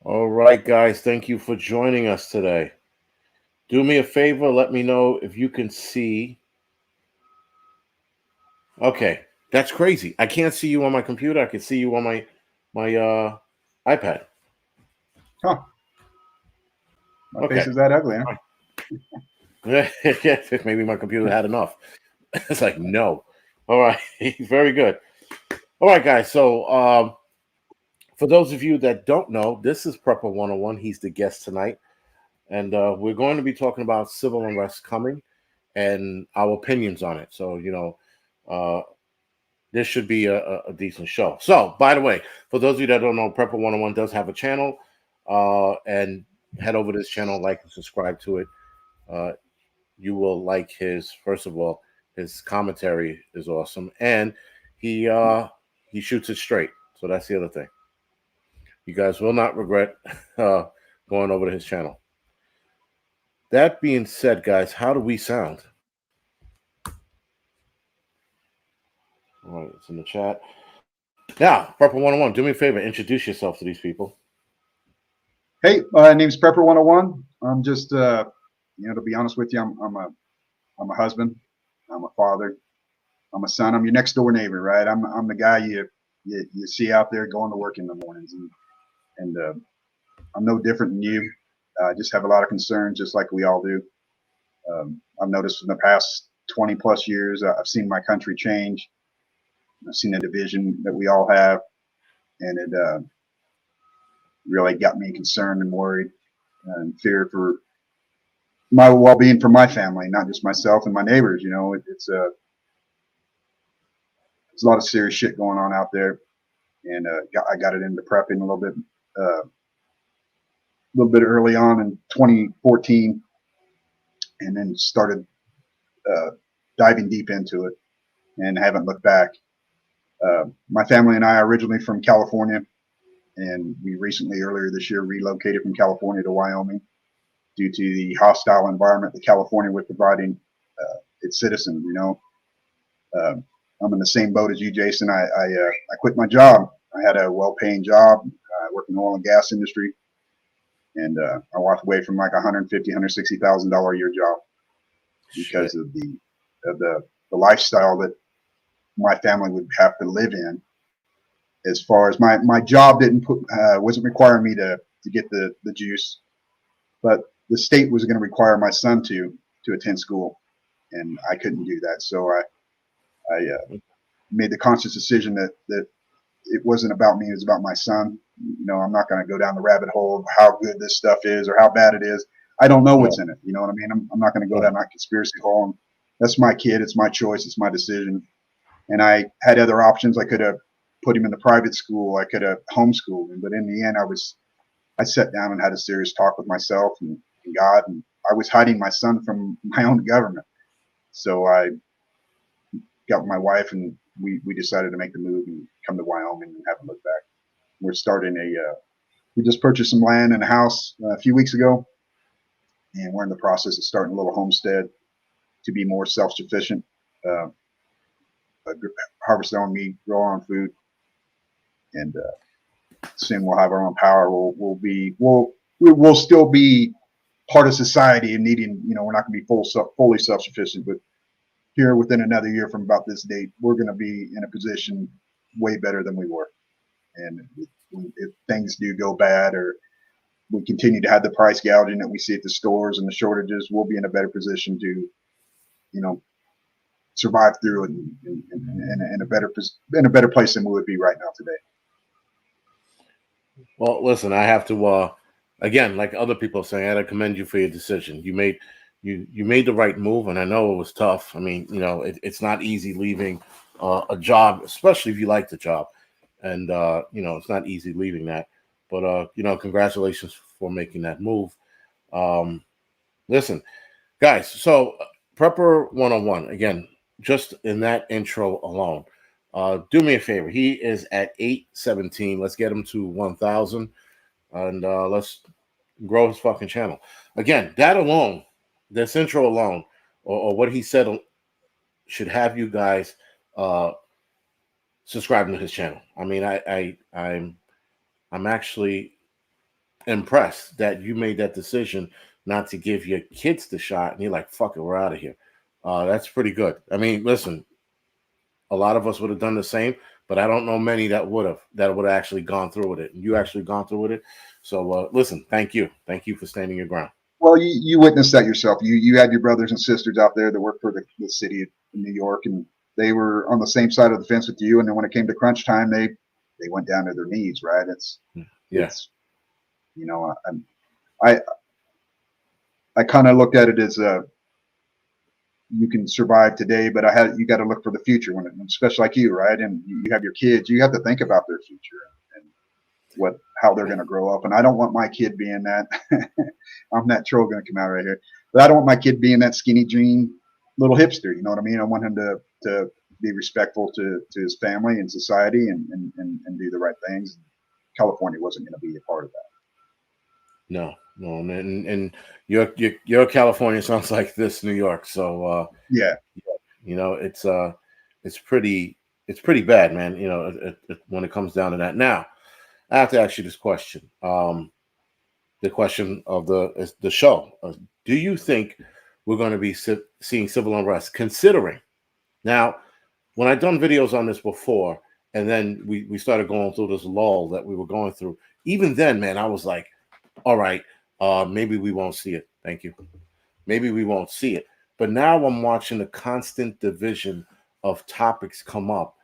All right, guys. Thank you for joining us today. Do me a favor. Let me know if you can see. Okay, that's crazy. I can't see you on my computer. I can see you on my iPad. Huh. My face Okay. is that ugly, huh? Maybe my computer had enough. It's like no. All right. Very good. All right, guys. So for those of you that don't know, this is Prepper 101. He's the guest tonight. And we're going to be talking about civil unrest coming and our opinions on it. So, uh, this should be a decent show. So, by the way, for those of you that don't know, Prepper 101 does have a channel. And head over to this channel, like and subscribe to it. Uh, you will like first of all, his commentary is awesome. And he uh, he shoots it straight. So that's the other thing. You guys will not regret uh, going over to his channel. That being said, guys, how do we sound? All right, it's in the chat. Now, Purple 101, do me a favor, introduce yourself to these people. Hey, my name's Prepper 101. I'm just, to be honest with you, I'm a husband. I'm a father. I'm a son. I'm your next door neighbor, right? I'm the guy you see out there going to work in the mornings, and I'm no different than you. I just have a lot of concerns, just like we all do. I've noticed in the past 20 plus years, I've seen my country change. I've seen the division that we all have, and it really got me concerned and worried and fear for my well-being for my family, not just myself and my neighbors. It's a lot of serious shit going on out there, and I got it into prepping a little bit early on in 2014, and then started uh, diving deep into it and haven't looked back. My family and I are originally from California, and we recently, earlier this year, relocated from California to Wyoming due to the hostile environment that California was providing its citizens. I'm in the same boat as you, Jason. I quit my job. I had a well-paying job. I work in the oil and gas industry, and I walked away from like $150,000, $160,000 a year job because Shit. of the lifestyle that my family would have to live in. As far as my job wasn't requiring me to get the juice, but the state was going to require my son to attend school, and I couldn't do that. So I made the conscious decision that it wasn't about me; it was about my son. I'm not going to go down the rabbit hole of how good this stuff is or how bad it is. I don't know Right, what's in it. You know what I mean? I'm not going to go right, down that conspiracy hole. And that's my kid. It's my choice. It's my decision. And I had other options. I could have put him in the private school. I could have homeschooled him. But in the end, I sat down and had a serious talk with myself and God. And I was hiding my son from my own government. So I got with my wife, and we decided to make the move and come to Wyoming and haven't looked back. We're starting we just purchased some land and a house a few weeks ago, and we're in the process of starting a little homestead to be more self-sufficient, uh, harvest our own meat, grow our own food, and soon we'll have our own power. We'll still be part of society and needing, we're not going to be fully self-sufficient, but here within another year from about this date, we're going to be in a position way better than we were. And if things do go bad, or we continue to have the price gouging that we see at the stores and the shortages, we'll be in a better position to, you know, survive through it in a better place than we would be right now today. well, listen, I have to again, like other people are saying, I had to commend you for your decision. You made the right move, and I know it was tough. I mean, it's not easy leaving a job, especially if you like the job, and it's not easy leaving that. But congratulations for making that move. um Listen, guys, so Prepper 101, again, just in that intro alone, do me a favor. He is at 817. Let's get him to 1,000, and let's grow his fucking channel. Again, that alone, this intro alone, or what he said, should have you guys uh, subscribing to his channel. I mean, I'm actually impressed that you made that decision not to give your kids the shot, and you're like, "Fuck it, we're out of here." That's pretty good. I mean, listen, a lot of us would have done the same, but I don't know many that would have actually gone through with it. And you actually gone through with it. So listen, thank you for standing your ground. Well, you witnessed that yourself. You had your brothers and sisters out there that worked for the city of New York, and they were on the same side of the fence with you. And then when it came to crunch time, they went down to their knees. Right? It's you know I kind of looked at it as you can survive today, but you got to look for the future when especially like you, right? And you have your kids, you have to think about their future and how they're going to grow up. And I don't want my kid being that. I'm that troll going to come out right here, but I don't want my kid being that skinny jean little hipster. You know what I mean? I want him to be respectful to his family and society and do the right things. California wasn't going to be a part of that. No, and your California sounds like this New York. So yeah, it's pretty bad, man. When it comes down to that. Now, I have to ask you this question. The question of the show: do you think we're going to be seeing civil unrest? Considering now, when I've done videos on this before, and then we started going through this lull that we were going through. Even then, man, I was like, all right, maybe we won't see it. Thank you. Maybe we won't see it. But now I'm watching the constant division of topics come up,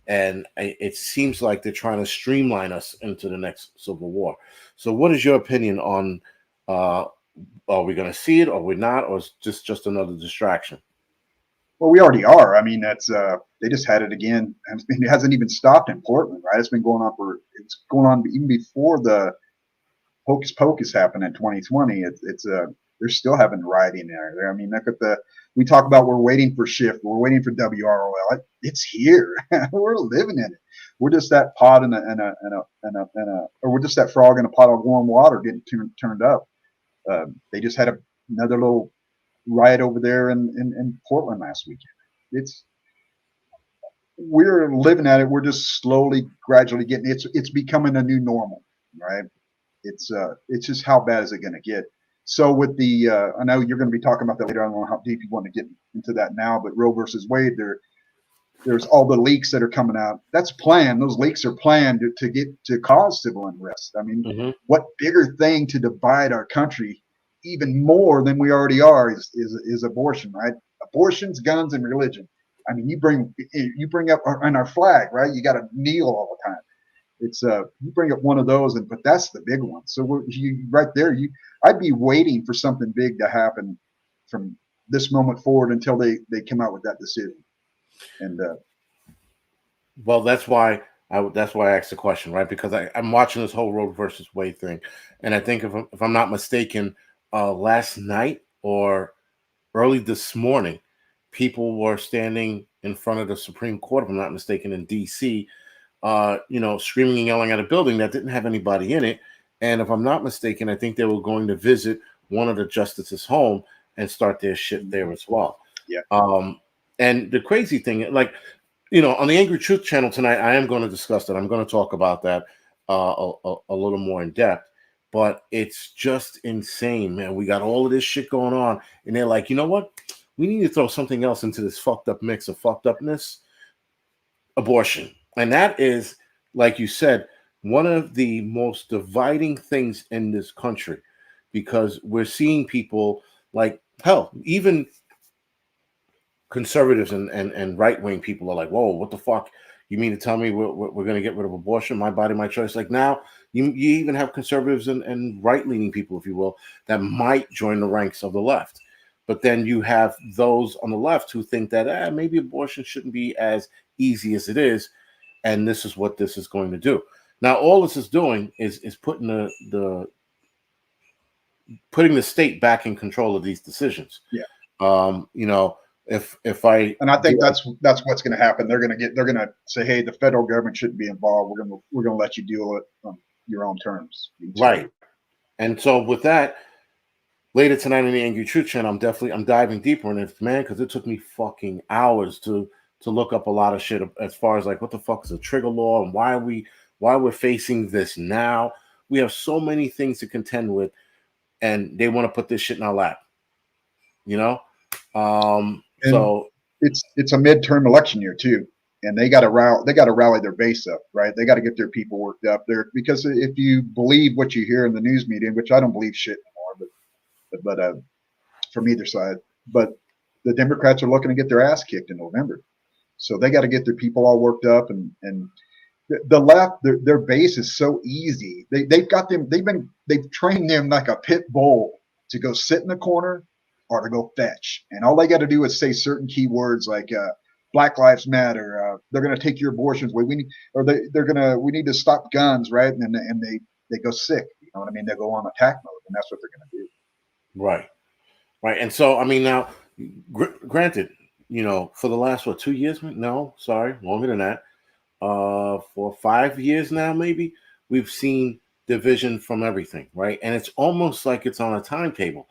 and it seems like they're trying to streamline us into the next civil war. So what is your opinion on are we going to see it, or we're not, or is just another distraction? Well, we already are. I mean, that's they just had it again. It hasn't even stopped in Portland, right? It's going on even before the hocus pocus happened in 2020. They're still having rioting there. I mean, look at we talk about we're waiting for shift, we're waiting for WROL. It's here. We're living in it. We're just that pot or we're just that frog in a pot of warm water getting turned up. They just had another little riot over there in Portland last weekend. We're living at it. We're just slowly, gradually getting it's becoming a new normal, right? It's just how bad is it going to get? So with I know you're going to be talking about that later. I don't know how deep you want to get into that now, but Roe versus Wade, there's all the leaks that are coming out. That's planned. Those leaks are planned to cause civil unrest. I mean, what bigger thing to divide our country even more than we already are is abortion, right? Abortions, guns, and religion. I mean, you bring up on our flag, right? You got to kneel all the time. It's you bring up one of those, but that's the big one. So right there, I'd be waiting for something big to happen from this moment forward until they come out with that decision. And well, that's why I asked the question, right? Because I'm watching this whole Roe versus Wade thing, and I think if I'm not mistaken, last night or early this morning, people were standing in front of the Supreme Court, if I'm not mistaken, in D.C. Screaming and yelling at a building that didn't have anybody in it. And if I'm not mistaken, I think they were going to visit one of the justices' home and start their shit there as well. Yeah. And the crazy thing, like, on the Angry Truth channel tonight, I am going to discuss that. I'm going to talk about that a little more in depth. But it's just insane, man. We got all of this shit going on, and they're like, you know what? We need to throw something else into this fucked up mix of fucked upness. Abortion. And that is, like you said, one of the most dividing things in this country, because we're seeing people like, hell, even conservatives and right-wing people are like, whoa, what the fuck? You mean to tell me we're going to get rid of abortion? My body, my choice. Like now, you even have conservatives and right-leaning people, if you will, that might join the ranks of the left. But then you have those on the left who think that maybe abortion shouldn't be as easy as it is. And this is what this is going to do. Now, all this is doing is putting putting the state back in control of these decisions. Yeah. If I think that's what's going to happen. They're going to say, hey, the federal government shouldn't be involved. We're going to let you deal it on your own terms. Right. And so with that, later tonight on the Angry Truth channel, I'm diving deeper in it, man, because it took me fucking hours to look up a lot of shit as far as like what the fuck is a trigger law and why we're facing this now. We have so many things to contend with, and they want to put this shit in our lap. You know, And so it's a midterm election year too, and they got to rally their base up, right? They got to get their people worked up there, because if you believe what you hear in the news media, which I don't believe shit anymore, but from either side, but the Democrats are looking to get their ass kicked in November, so they got to get their people all worked up, and the left, their base is so easy. They've got them. They've trained them like a pit bull to go sit in the corner or to go fetch, and all they got to do is say certain keywords like Black Lives Matter. They're going to take your abortions away. We need to stop guns, right? And they go sick. You know what I mean? They go on attack mode, and that's what they're going to do. right, right, and so I mean now, granted, for the last 2 years? No, sorry, longer than that. For 5 years now, maybe we've seen division from everything, right? And it's almost like it's on a timetable.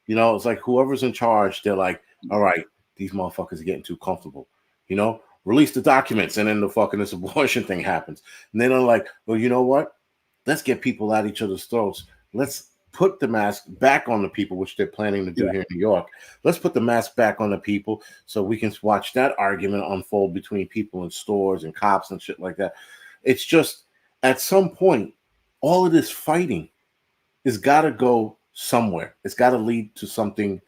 It's like whoever's in charge, they're like, all right, these motherfuckers are getting too comfortable. Release the documents, and then the fucking this abortion thing happens. And then they're like, well, you know what? Let's get people at each other's throats. Let's put the mask back on the people, which they're planning to do here in New York. Let's put the mask back on the people so we can watch that argument unfold between people in stores and cops and shit like that. It's just, at some point, all of this fighting has got to go somewhere. It's got to lead to something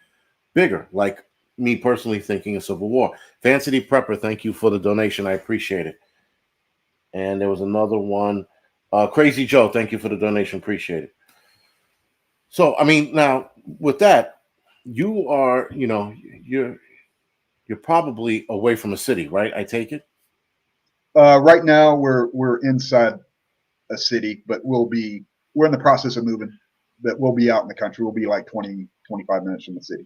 bigger, like me personally thinking a civil war. Fancy Prepper, thank you for the donation. I appreciate it. And there was another one. Crazy Joe, thank you for the donation. Appreciate it. So, I mean, now with that, you are, you're probably away from a city, right? I take it. Right now, we're inside a city, but we're in the process of moving. But we'll be out in the country. We'll be like 20, 25 minutes from the city.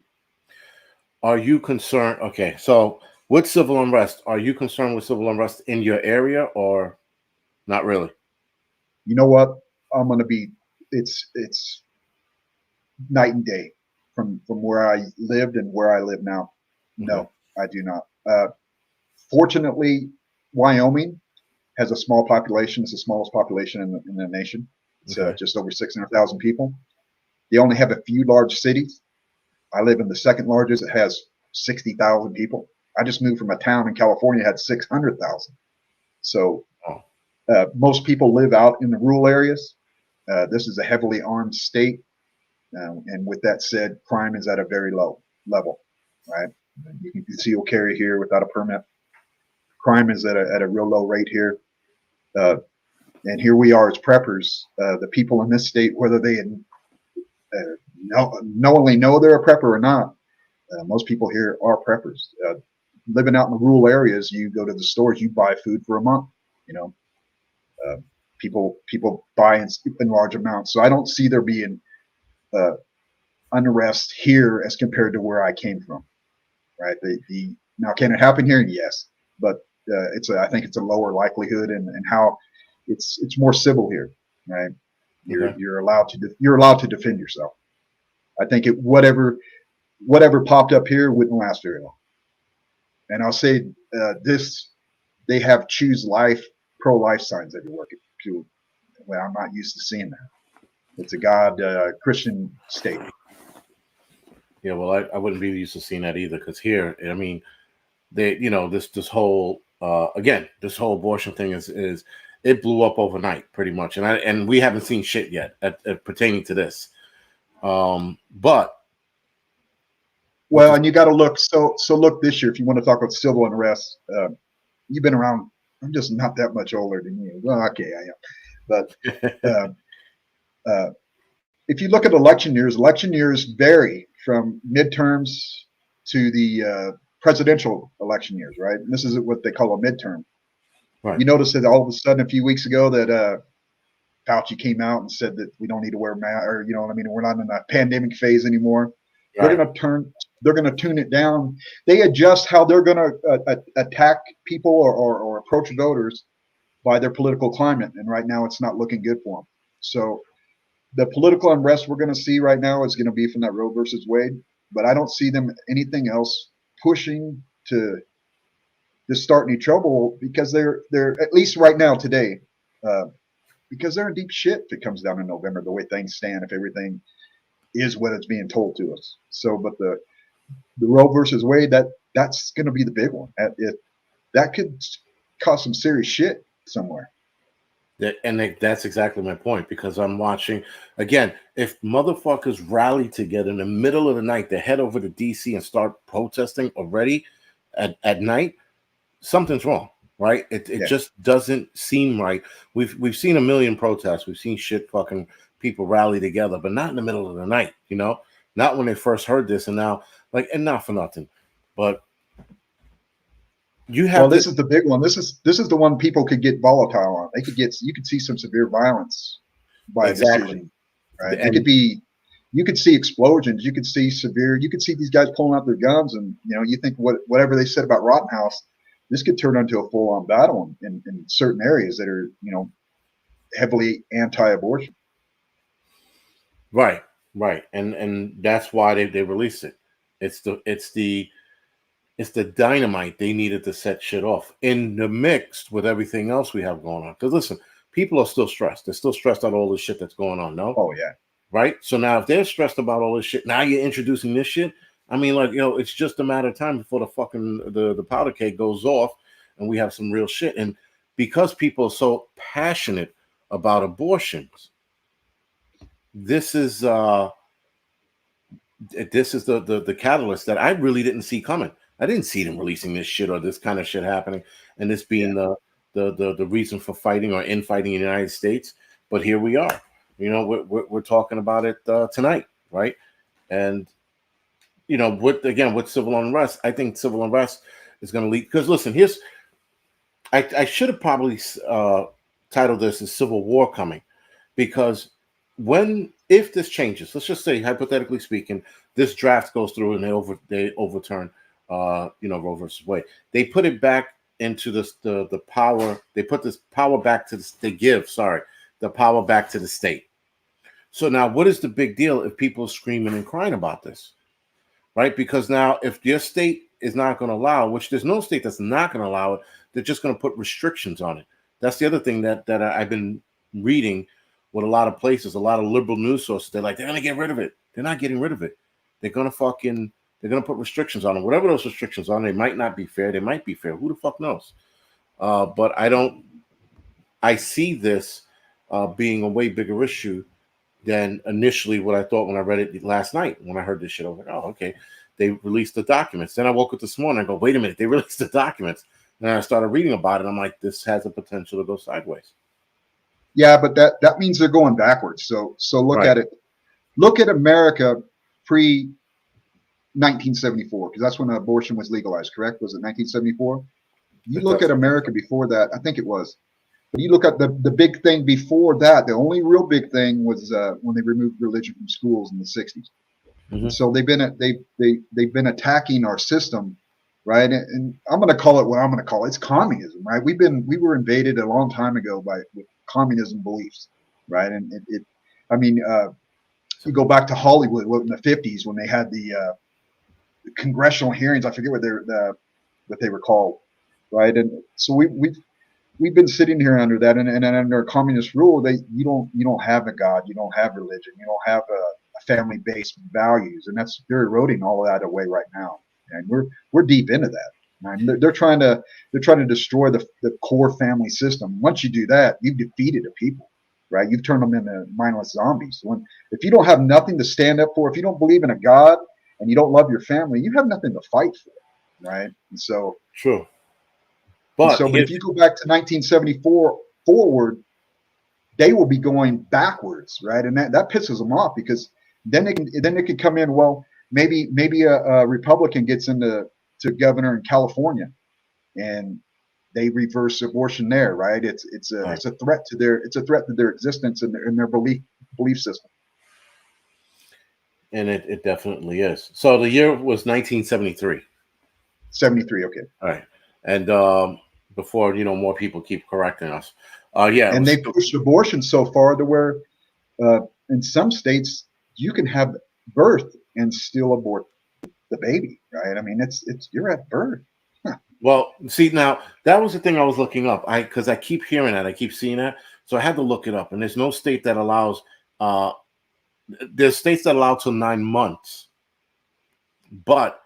Are you concerned? Okay, so with civil unrest, are you concerned with civil unrest in your area, or not really? You know what? I'm going to be. It's night and day from where I lived and where I live now. No, Okay. I do not. Fortunately, Wyoming has a small population. It's the smallest population in the nation. It's just over 600,000 people. They only have a few large cities. I live in the second largest. It has 60,000 people. I just moved from a town in California that had 600,000. So most people live out in the rural areas. This is a heavily armed state. And with that said, crime is at a very low level, right? You can conceal carry here without a permit. Crime is at a real low rate here. And here we are as preppers, the people in this state, whether they knowingly know they're a prepper or not, most people here are preppers. Living out in the rural areas, you go to the stores, you buy food for a month. People buy in large amounts. So I don't see there being unrest here as compared to where I came from. Right? Now, can it happen here? Yes, but I think it's a lower likelihood, and how it's more civil here. Right? You're allowed to defend yourself. I think whatever popped up here wouldn't last very long. And I'll say they have choose life, pro-life signs everywhere. Well, I'm not used to seeing that. It's a God Christian state. Yeah, well, I wouldn't be used to seeing that either, because here, I mean, this whole this whole abortion thing is it blew up overnight pretty much, and we haven't seen shit yet pertaining to this. But and you got to look. So look this year, if you want to talk about civil unrest, you've been around. I'm just not that much older than you. Well, okay, I am, but if you look at election years vary from midterms to the presidential election years, right? And this is what they call a midterm. Right. You notice that all of a sudden a few weeks ago that Fauci came out and said that we don't need to wear masks, or you know what I mean, we're not in a pandemic phase anymore. Right. They're going to tune it down. They adjust how they're going to attack people or approach voters by their political climate, and right now it's not looking good for them. So the political unrest we're going to see right now is going to be from that Roe versus Wade, but I don't see them anything else pushing to start any trouble, because they're at least right now today. because they're in deep shit if it comes down to November, the way things stand, if everything is what it's being told to us. So, but the Roe versus Wade, that's going to be the big one. That could cause some serious shit somewhere. That's exactly my point, because I'm watching again. If motherfuckers rally together in the middle of the night, they head over to DC and start protesting already at night, something's wrong, right? It just doesn't seem right. We've seen a million protests. We've seen shit fucking people rally together, but not in the middle of the night, you know? Not when they first heard this, and now, like, and not for nothing, but you have this is the big one. This is the one people could get volatile on. You could see some severe violence by a decision, right? It could be, you could see explosions. You could see these guys pulling out their guns, and you think whatever they said about Rittenhouse, this could turn into a full-on battle in certain areas that are heavily anti-abortion. Right, and that's why they released it. It's the dynamite they needed to set shit off in the mix with everything else we have going on. Because listen, people are still stressed. They're still stressed out all this shit that's going on. No? Oh yeah. Right. So now, if they're stressed about all this shit, now you're introducing this shit. I mean, like, it's just a matter of time before the fucking the powder keg goes off, and we have some real shit. And because people are so passionate about abortions, this is the catalyst that I really didn't see coming. I didn't see them releasing this shit or this kind of shit happening, and this being the reason for fighting or infighting in the United States. But here we are. We're talking about it tonight, right? And with civil unrest, I think civil unrest is going to lead. Because listen, I should have probably titled this as "Civil War Coming," because if this changes, let's just say hypothetically speaking, this draft goes through and they overturn Roe versus Wade. They put it back into the power. They put this power back to the power back to the state. So now, what is the big deal if people are screaming and crying about this, right? Because now, if your state is not going to allow, which there's no state that's not going to allow it, they're just going to put restrictions on it. That's the other thing that I've been reading with a lot of places, a lot of liberal news sources. They're like, they're going to get rid of it. They're not getting rid of it. They're going to put restrictions on it. Whatever those restrictions are, they might not be fair. They might be fair. Who the fuck knows? But I see this being a way bigger issue than initially what I thought when I read it last night. When I heard this shit, I was like, oh, okay. They released the documents. Then I woke up this morning and go, wait a minute, they released the documents. And I started reading about it. I'm like, this has a potential to go sideways. Yeah, but that means they're going backwards. So look at it. Look at America pre 1974, because that's when abortion was legalized, correct? Was it 1974? You look at America before that, I think it was. But you look at the big thing before that, the only real big thing was when they removed religion from schools in the 60s. Mm-hmm. And so they've been attacking our system, right? And I'm going to call it what I'm going to call it. It's communism, right? We were invaded a long time ago with communism beliefs, right? And you go back to Hollywood in the 50s when they had the congressional hearings. I forget what they were called, right? And so we've been sitting here under that, and under communist rule, you don't have a God, you don't have religion, you don't have a family-based values, and they're eroding all of that away right now, and we're deep into that. And they're trying to destroy the core family system. Once you do that, you've defeated a people, right? You've turned them into mindless zombies. If you don't have nothing to stand up for, if you don't believe in a God and you don't love your family, you have nothing to fight for, right? And so true. But if you go back to 1974 forward, they will be going backwards, right? And that pisses them off, because then they can come in. Well, maybe a Republican gets into governor in California, and they reverse abortion there, right? It's a threat to their existence and their belief system. And it definitely is. So the year was 1973. 73, okay. All right, and before more people keep correcting us. And they pushed abortion so far to where in some states you can have birth and still abort the baby, right? I mean, it's you're at birth. Well, see, now that was the thing I was looking up. Because I keep hearing that, I keep seeing that. So I had to look it up, and there's no state that allows. There's states that allow till 9 months, but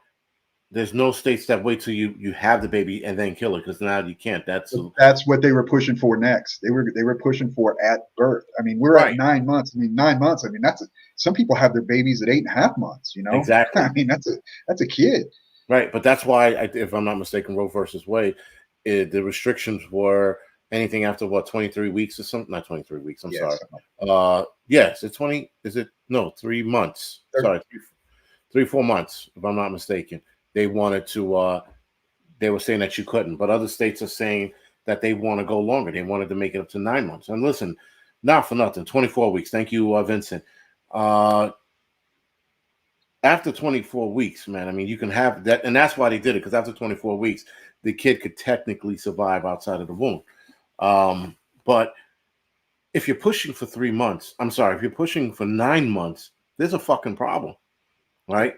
there's no states that wait till you have the baby and then kill it, because now you can't. That's what they were pushing for next. They were pushing for at birth. I mean, we're right. at 9 months. I mean, 9 months. I mean, some people have their babies at 8.5 months. You know, Exactly. I mean, that's a kid. Right, but that's why, if I'm not mistaken, Roe versus Wade, the restrictions were anything after 23 weeks or something. Not 23 weeks. I'm sorry. Yes, it's 20. Is it no 3 months? Sorry, 4 months, if I'm not mistaken. They wanted to. They were saying that you couldn't, but other states are saying that they want to go longer. They wanted to make it up to 9 months. And listen, not for nothing, 24 weeks. Thank you, Vincent. After 24 weeks, man, I mean, you can have that, and that's why they did it, because after 24 weeks, the kid could technically survive outside of the womb. But if you're pushing for 3 months, I'm sorry, if you're pushing for 9 months, there's a fucking problem, right?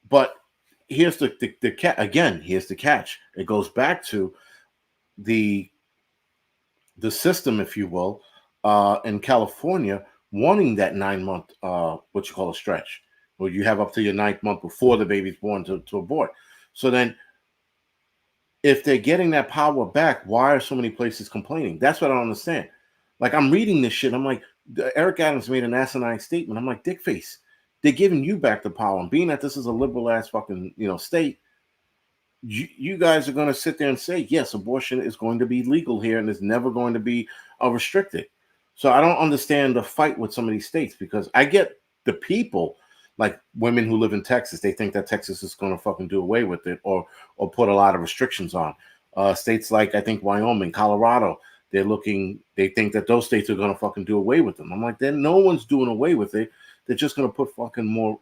But here's the again, here's the catch. It goes back to the system, if you will, in California, wanting that 9 month, what you call a stretch, where you have up to your 9th month before the baby's born to abort. So then, if they're getting that power back, why are so many places complaining? That's what I don't understand. Like, I'm reading this shit, I'm like, Eric Adams made an asinine statement. I'm like, dickface, they're giving you back the power. And being that this is a liberal ass fucking state, you guys are going to sit there and say, yes, abortion is going to be legal here and it's never going to be restricted. So I don't understand the fight with some of these states, because I get the people, like women who live in Texas, they think that Texas is going to fucking do away with it or put a lot of restrictions on. States like, I think, Wyoming, Colorado, they think that those states are going to fucking do away with them. I'm like, then no one's doing away with it. They're just going to put fucking more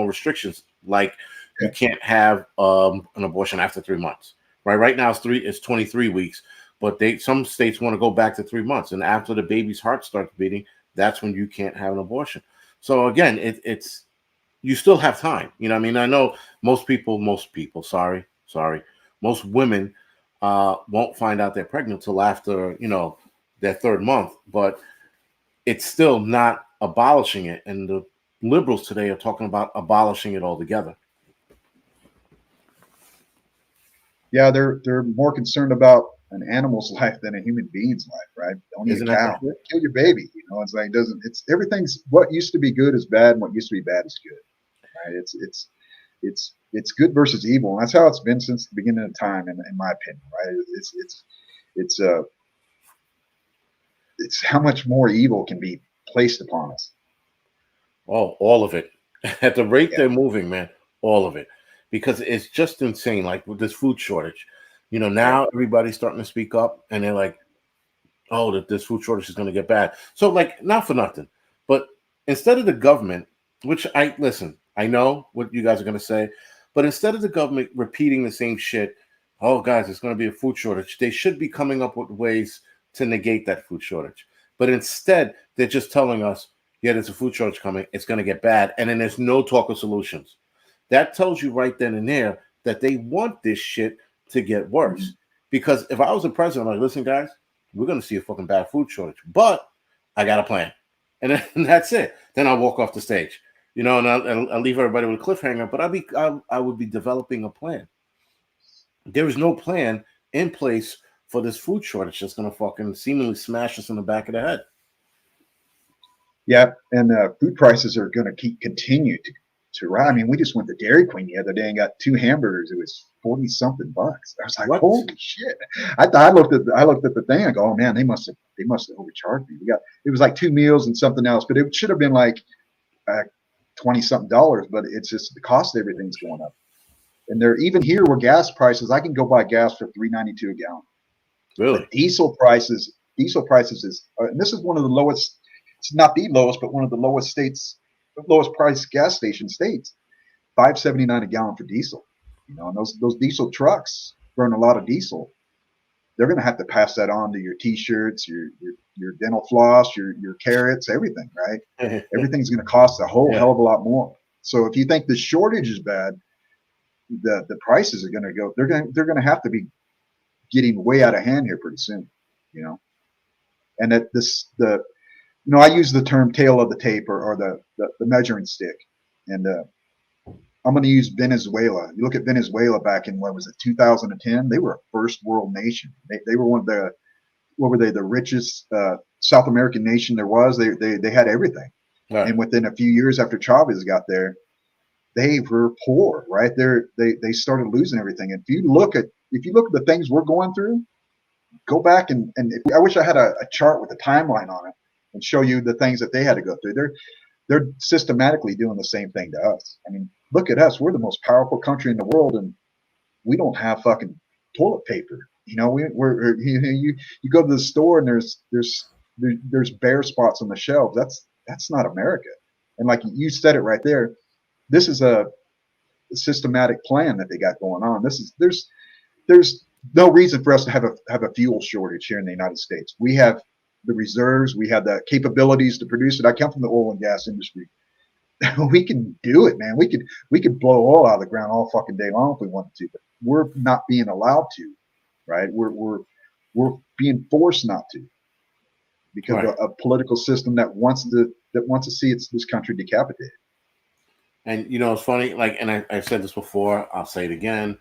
restrictions, like you can't have an abortion after 3 months. Right now it's 23 weeks, but some states want to go back to 3 months, and after the baby's heart starts beating, that's when you can't have an abortion. So again, it's you still have time. You know what I mean? I know most women won't find out they're pregnant till after their 3rd month, but it's still not abolishing it. And the liberals today are talking about abolishing it altogether. Yeah, they're more concerned about an animal's life than a human being's life, right? Don't eat a cow. Kill your baby. It's like everything's what used to be good is bad, and what used to be bad is good. Right? It's good versus evil, and that's how it's been since the beginning of time, in my opinion. Right? It's how much more evil can be placed upon us. Oh, all of it. At the rate they're moving, man, all of it. Because it's just insane. Like with this food shortage, now everybody's starting to speak up, and they're like, oh, that this food shortage is going to get bad. So, like, not for nothing, but instead of the government, which I know what you guys are going to say, but instead of the government repeating the same shit, oh, guys, it's going to be a food shortage, they should be coming up with ways to negate that food shortage. But instead, they're just telling us, yeah, there's a food shortage coming, it's going to get bad, and then there's no talk of solutions. That tells you right then and there that they want this shit to get worse. Mm-hmm. Because if I was the president, I'm like, listen, guys, we're going to see a fucking bad food shortage, but I got a plan. And that's it. Then I'll walk off the stage, and I'll leave everybody with a cliffhanger, but I would be developing a plan. There is no plan in place for this food shortage that's going to fucking seemingly smash us in the back of the head. Yeah, and food prices are going to continue to rise. I mean, we just went to Dairy Queen the other day and got 2 hamburgers. It was $40-something bucks. I was like, holy shit! I looked at the thing. I go, oh man, they must have overcharged me. It was like 2 meals and something else, but it should have been like $20-something. But it's just the cost of everything's going up. And they're even here where gas prices. I can go buy gas for $3.92 a gallon. Really? But diesel prices is, and this is one of the lowest. It's not the lowest, but one of the lowest price gas station states. $5.79 a gallon for diesel. And those diesel trucks burn a lot of diesel. They're going to have to pass that on to your T-shirts, your dental floss, your carrots, everything, right? Everything's going to cost a whole hell of a lot more. So if you think the shortage is bad, the prices are going to go. They're going to have to be getting way out of hand here pretty soon. and that I use the term tail of the tape or the measuring stick, and I'm going to use Venezuela. You look at Venezuela back in, what was it, 2010? They were a first world nation. They were one of the, what were they, the richest South American nation there was. They had everything. Right. And within a few years after Chavez got there, they were poor, right? They started losing everything. And if you look at the things we're going through, go back and I wish I had a chart with a timeline on it and show you the things that they had to go through. They're systematically doing the same thing to us. I mean, look at us. We're the most powerful country in the world, and we don't have fucking toilet paper. You know, we're you go to the store and there's bare spots on the shelves. That's not America. And like you said it right there, this is a systematic plan that they got going on. There's no reason for us to have a fuel shortage here in the United States. We have the reserves, we have the capabilities to produce it. I come from the oil and gas industry. We can do it, man. We could blow oil out of the ground all fucking day long if we wanted to, but we're not being allowed to, right? We're being forced not to because of a political system that wants to see this country decapitated. And you know, it's funny, like, and I've said this before, I'll say it again.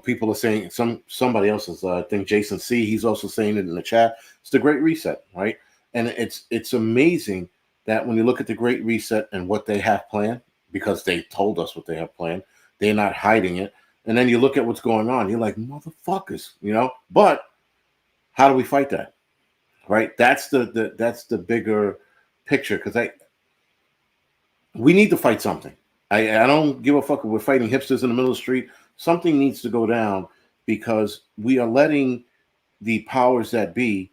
People are saying somebody else is, I think Jason C. He's also saying it in the chat. It's the Great Reset, right? And it's amazing that when you look at the Great Reset and what they have planned, because they told us what they have planned, they're not hiding it. And then you look at what's going on, you're like, motherfuckers, you know. But how do we fight that, right? That's the bigger picture, because we need to fight something. I don't give a fuck if we're fighting hipsters in the middle of the street. Something needs to go down because we are letting the powers that be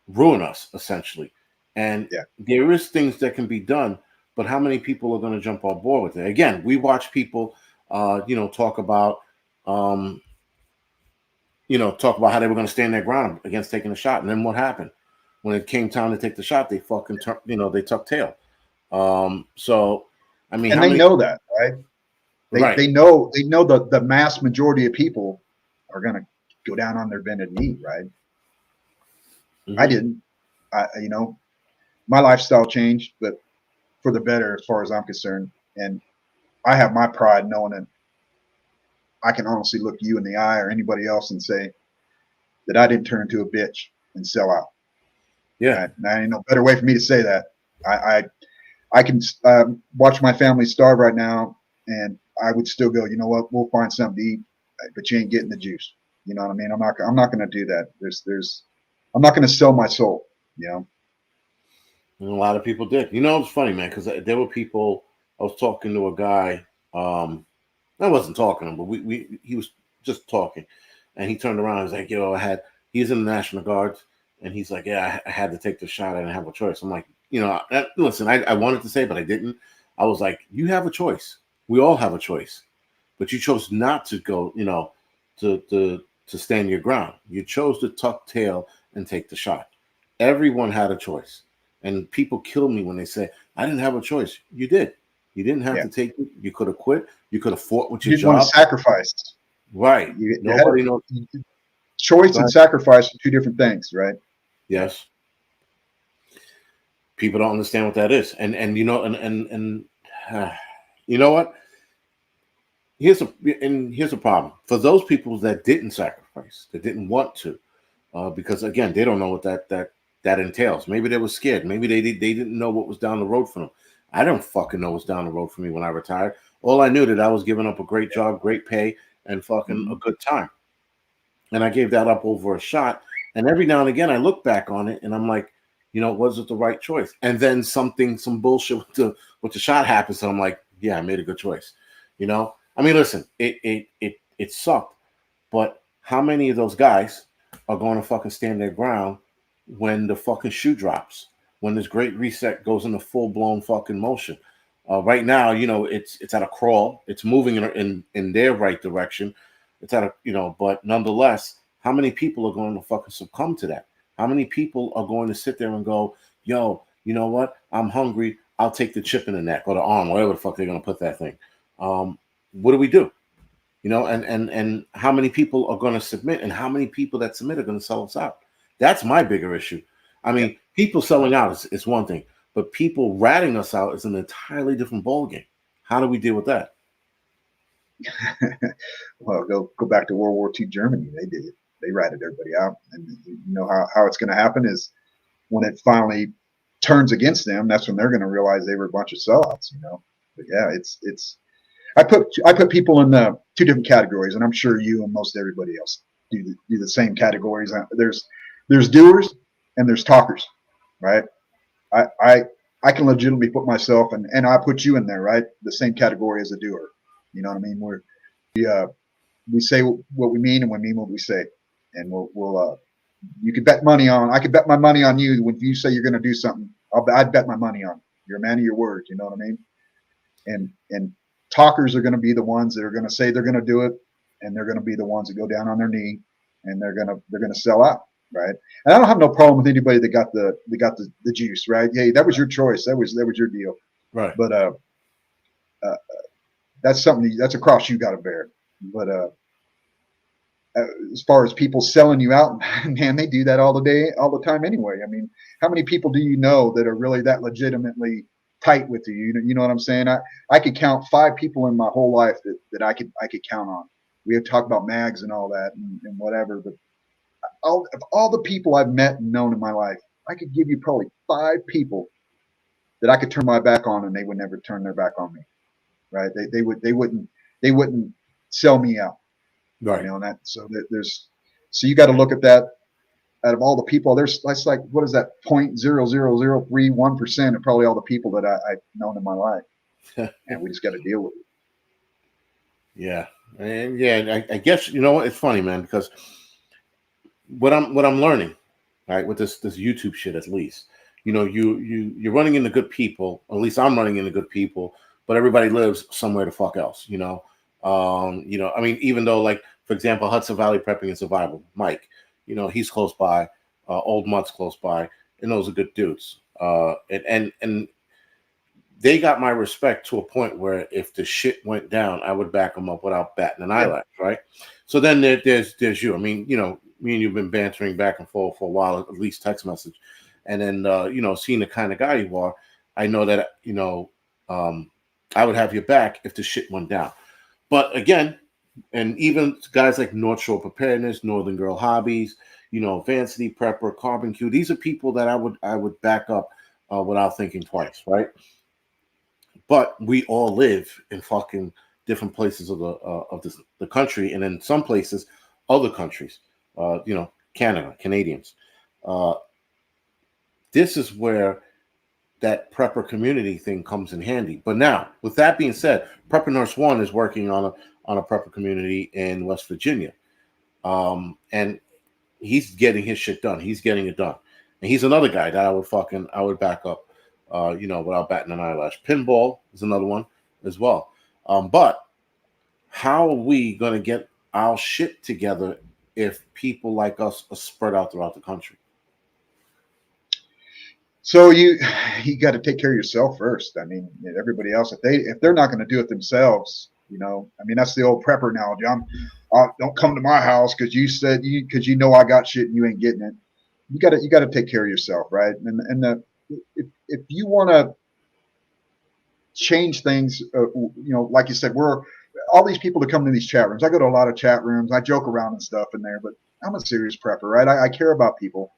ruin us, essentially. And there is things that can be done, but how many people are going to jump on board with it? Again, we watch people, talk about, talk about how they were going to stand their ground against taking a shot. And then what happened? When it came time to take the shot, they fucking, they tucked tail. So, I mean, and they know that, right? They know the mass majority of people are going to go down on their bended knee, right? Mm-hmm. I didn't. My lifestyle changed, but for the better as far as I'm concerned. And I have my pride knowing that I can honestly look you in the eye or anybody else and say that I didn't turn into a bitch and sell out. Yeah. There ain't no better way for me to say that. I can watch my family starve right now, and I would still go, you know what, we'll find something to eat, but you ain't getting the juice. You know what I mean? I'm not going to do that. I'm not going to sell my soul, you know? And a lot of people did. You know, it's funny, man, because there were people, I was talking to a guy, I wasn't talking to him, but he was just talking, and he turned around and was like, he's in the National Guard, and he's like, I had to take the shot, I didn't have a choice. I'm like, listen, I wanted to say, but I didn't. I was like, you have a choice. We all have a choice, but you chose not to go, to stand your ground. You chose to tuck tail and take the shot. Everyone had a choice. And people kill me when they say, I didn't have a choice. You did. You didn't have to take it. You could have quit. You could have fought with your job. You didn't want to sacrifice. Right. Nobody knows. Choice and sacrifice are two different things, right? Yes. People don't understand what that is. And you know what? Here's a problem. For those people that didn't sacrifice, that didn't want to, because again, they don't know what that entails. Maybe they were scared. Maybe they didn't know what was down the road for them. I don't fucking know what's down the road for me when I retired. All I knew that I was giving up a great job, great pay, and fucking a good time. And I gave that up over a shot. And every now and again, I look back on it and I'm like, was it the right choice? And then some bullshit with the shot happens. And I'm like, yeah, I made a good choice. I mean, listen, it sucked. But how many of those guys are going to fucking stand their ground when the fucking shoe drops, when this Great Reset goes into full-blown fucking motion? Right now, it's at a crawl. It's moving in their right direction. It's at a, but nonetheless, how many people are going to fucking succumb to that? How many people are going to sit there and go, yo, you know what? I'm hungry. I'll take the chip in the neck or the arm, wherever the fuck they're going to put that thing. What do we do? And how many people are going to submit, and how many people that submit are going to sell us out? That's my bigger issue. I mean, people selling out is one thing, but people ratting us out is an entirely different ballgame. How do we deal with that? Well, go back to World War II Germany. They did it. They ratted everybody out. And you know how it's going to happen is when it finally turns against them, that's when they're going to realize they were a bunch of sellouts, you know. But yeah, it's I put people in the two different categories, and I'm sure you and most everybody else do the same categories. There's doers and there's talkers, right? I can legitimately put myself and I put you in there, right? The same category as a doer. You know what I mean? We say what we mean and we mean what we say, and we'll you could bet money on. I could bet my money on you when you say you're going to do something. I'd bet my money on you. You're a man of your word. You know what I mean? And talkers are going to be the ones that are going to say they're going to do it, and they're going to be the ones that go down on their knee, and they're going to sell out, right? And I don't have no problem with anybody that got the juice, right? Hey, that was your choice. That was your deal, right? But that's a cross you got to bear. But as far as people selling you out, man, they do that all the time anyway. I mean, how many people do you know that are really that legitimately tight with you? You know what I'm saying? I could count 5 people in my whole life that I could count on. We have talked about mags and all that and whatever, but of all the people I've met and known in my life, I could give you probably 5 people that I could turn my back on and they would never turn their back on me. Right? They wouldn't sell me out. Right. You know, and that so you got to look at that. Out of all the people, that's like, what is that, 0.00031% of probably all the people that I've known in my life. And we just got to deal with it. Yeah. And yeah, I guess, you know what, it's funny, man, because what I'm learning, right, with this YouTube shit, at least, you know, you're running into good people, at least I'm running into good people, but everybody lives somewhere the fuck else, you know. You know, I mean, even though, like, for example, Hudson Valley Prepping and Survival, Mike, you know, he's close by, Old Mutt's close by, and those are good dudes. And they got my respect to a point where if the shit went down, I would back them up without batting an eyelash, right? So then there's you. I mean, you know, me and you've been bantering back and forth for a while, at least text message, and then you know, seeing the kind of guy you are, I know that, you know, I would have your back if the shit went down. But again, and even guys like North Shore Preparedness, Northern Girl Hobbies, you know, Vancity Prepper, Carbon Q, these are people that I would back up without thinking twice, right? But we all live in fucking different places of the country, and in some places, other countries. You know, Canada, Canadians. This is where that prepper community thing comes in handy. But now, with that being said, Prepper Nurse One is working on a prepper community in West Virginia, and he's getting his shit done. He's getting it done, and he's another guy that I would back up, you know, without batting an eyelash. Pinball is another one as well. But how are we going to get our shit together if people like us are spread out throughout the country? So you got to take care of yourself first. I mean, everybody else, if they're not going to do it themselves, you know, I mean, that's the old prepper analogy. Don't come to my house because you know I got shit and you ain't getting it. You got to take care of yourself, right? And if you want to change things, you know, like you said, we're all these people that come to these chat rooms. I go to a lot of chat rooms. I joke around and stuff in there, but I'm a serious prepper, right? I care about people.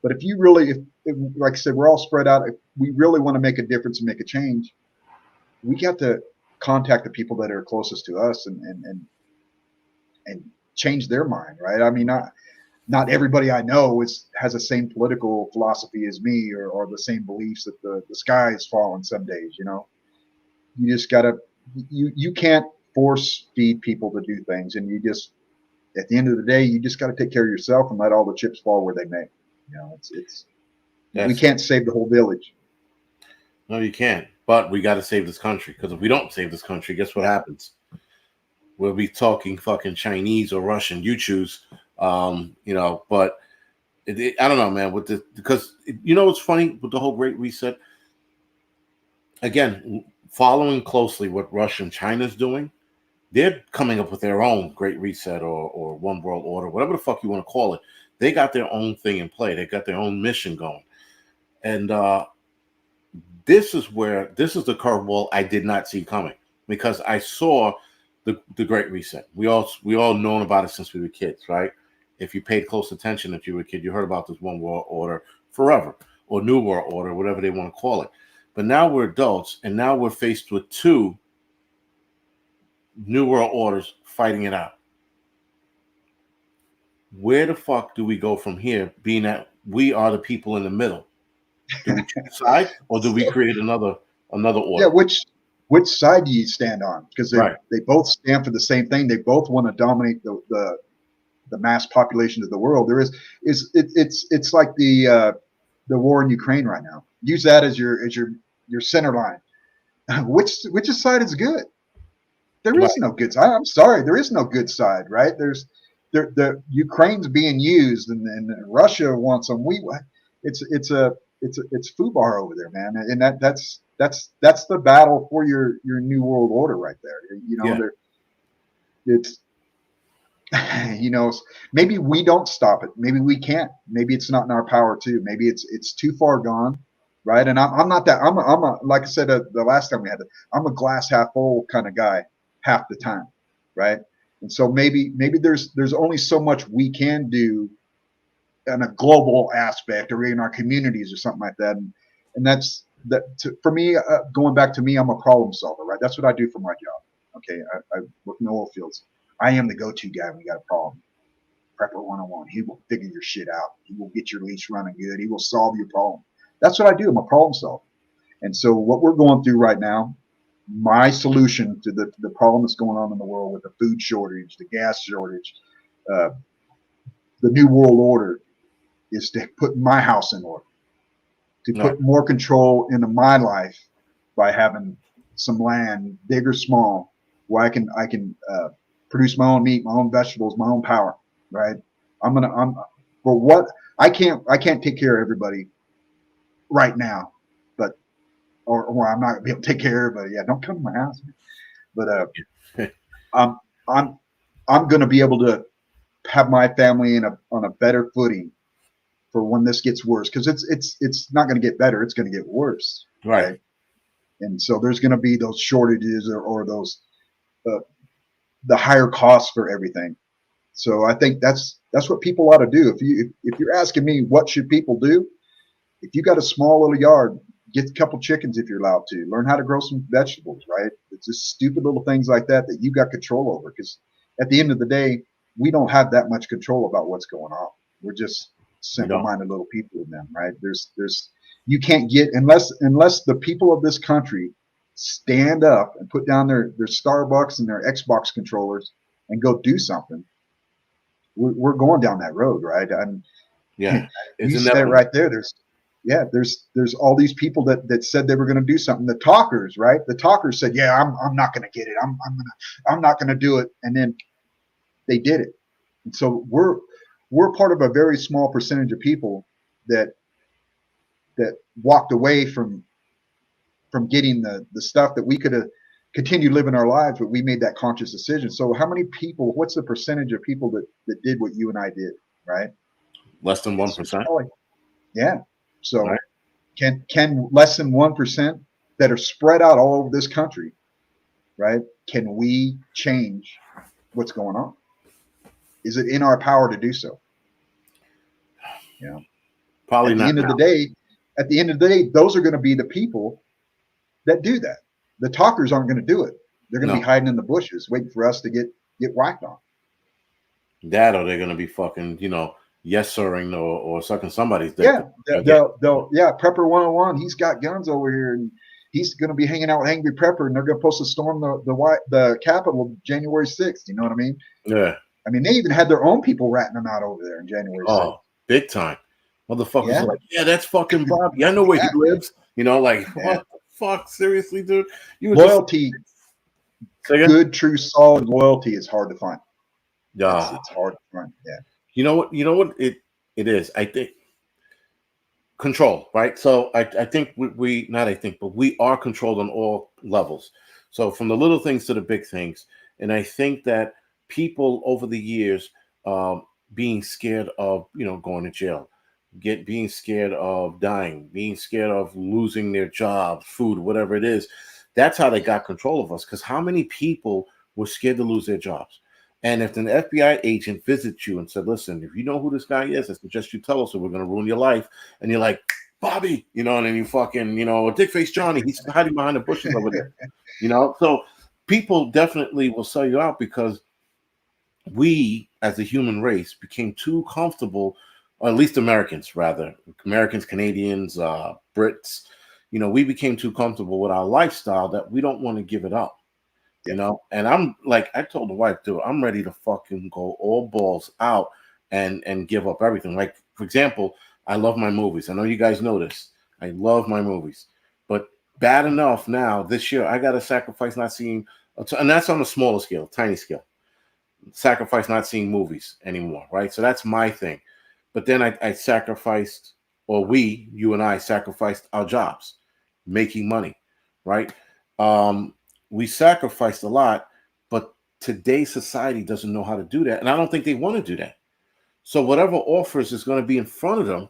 But if you really, if like I said, we're all spread out. If we really want to make a difference and make a change, we got to contact the people that are closest to us and change their mind, right? I mean, not everybody I know has the same political philosophy as me or the same beliefs that the sky is falling some days. You know, you just gotta you can't force feed people to do things, and you just at the end of the day, you just got to take care of yourself and let all the chips fall where they may. You know, we can't save the whole village. No, you can't. But we got to save this country, because if we don't save this country, guess what happens? We'll be talking fucking Chinese or Russian. You choose. You know, but I don't know, man. Because you know what's funny with the whole Great Reset? Again, following closely what Russia and China's doing, they're coming up with their own Great Reset or One World Order, whatever the fuck you want to call it. They got their own thing in play. They got their own mission going. And this is the curveball I did not see coming, because I saw the Great Reset. We all known about it since we were kids, right? If you paid close attention, if you were a kid, you heard about this one world order forever, or new world order, whatever they want to call it. But now we're adults, and now we're faced with two new world orders fighting it out. Where the fuck do we go from here, being that we are the people in the middle? Do we choose side, or do we create another Yeah, order? which side do you stand on? Because Right. they both stand for the same thing. They both want to dominate the mass population of the world. It's like the war in Ukraine right now. Use that as your center line. Which side is good? There Right. is no good side. I'm sorry, there is no good side, right? The Ukraine's being used, and Russia wants them. It's FUBAR over there, man, and that's the battle for your new world order right there. You know, Yeah. it's you know, maybe we don't stop it. Maybe we can't. Maybe it's not in our power too. Maybe it's too far gone, right? And I'm not that. I'm a like I said the last time we had it. I'm a glass half full kind of guy half the time, right? And so maybe there's only so much we can do in a global aspect, or in our communities or something like that. And that's for me. Going back to me, I'm a problem solver, right? That's what I do for my job. Okay, I work in the oil fields. I am the go-to guy when we got a problem. Prepper 101. He will figure your shit out. He will get your lease running good. He will solve your problem. That's what I do. I'm a problem solver. And so what we're going through right now, my solution to the problem that's going on in the world with the food shortage, the gas shortage, uh, the new world order, is to put my house in order, to Right. put more control into my life by having some land, big or small, where I can produce my own meat, my own vegetables, my own power. Right? I'm for what I can't take care of everybody right now, but or I'm not gonna be able to take care of everybody. Yeah, don't come to my house. But I'm I'm I'm going to be able to have my family on a better footing for when this gets worse, because it's not going to get better, it's going to get worse, Right. right? And so there's going to be those shortages, or those uh, the higher costs for everything. So I think that's what people ought to do. If you're asking me what should people do, if you got a small little yard, get a couple chickens if you're allowed to. Learn how to grow some vegetables, right? It's just stupid little things like that you got control over. Because at the end of the day, we don't have that much control about what's going on. We're just simple-minded little people in them, right? There's you can't get, unless the people of this country stand up and put down their Starbucks and their Xbox controllers and go do something. We're going down that road, right? And Yeah. you said it right there. There's all these people that said they were going to do something. The talkers, right? The talkers said, "Yeah, I'm not going to get it. I'm not going to do it," and then they did it. And so we're part of a very small percentage of people that walked away from getting the stuff that we could have continued living our lives, but we made that conscious decision. So how many people? What's the percentage of people that did what you and I did? Right? Less than 1%. Yeah. So Right. can less than 1% that are spread out all over this country, right? Can we change what's going on? Is it in our power to do so? Probably at the not end of now. the day, those are going to be the people that do that. The talkers aren't going to do it. They're going to be hiding in the bushes, waiting for us to get whacked on. That, or they're going to be fucking, yes sirring or sucking somebody's dick. Yeah, Prepper 101. He's got guns over here, and he's going to be hanging out with Angry Prepper, and they're going to supposed to storm the Capitol January 6th. You know what I mean? Yeah. I mean, they even had their own people ratting them out over there in January 6th. Oh, big time. Motherfuckers are like, yeah, that's fucking Bobby. I know where he lives. What the fuck? Seriously, dude? Loyalty, good, true, solid loyalty is hard to find. Yeah. It's hard to find. Yeah. You know what it is? I think control, right? So I think but we are controlled on all levels. So from the little things to the big things. And I think that people over the years being scared of, going to jail, being scared of dying, being scared of losing their jobs, food, whatever it is. That's how they got control of us. Because how many people were scared to lose their jobs? And if an FBI agent visits you and said, "Listen, if you know who this guy is, I suggest you tell us, or we're going to ruin your life," and you're like, "Bobby," and then you fucking, dick face Johnny, he's hiding behind the bushes over there, So people definitely will sell you out because we, as a human race, became too comfortable, or at least Americans, rather, Americans, Canadians, Brits, we became too comfortable with our lifestyle that we don't want to give it up, And I'm like, I told the wife, dude, I'm ready to fucking go all balls out and give up everything. Like, for example, I love my movies. I know you guys know this. I love my movies, but bad enough now this year, I got to sacrifice not seeing, and that's on a smaller scale, tiny scale. Sacrifice not seeing movies anymore, right? So that's my thing. But then I sacrificed, or you and I sacrificed our jobs, making money, right? We sacrificed a lot, but today's society doesn't know how to do that, and I don't think they want to do that. So whatever offers is going to be in front of them,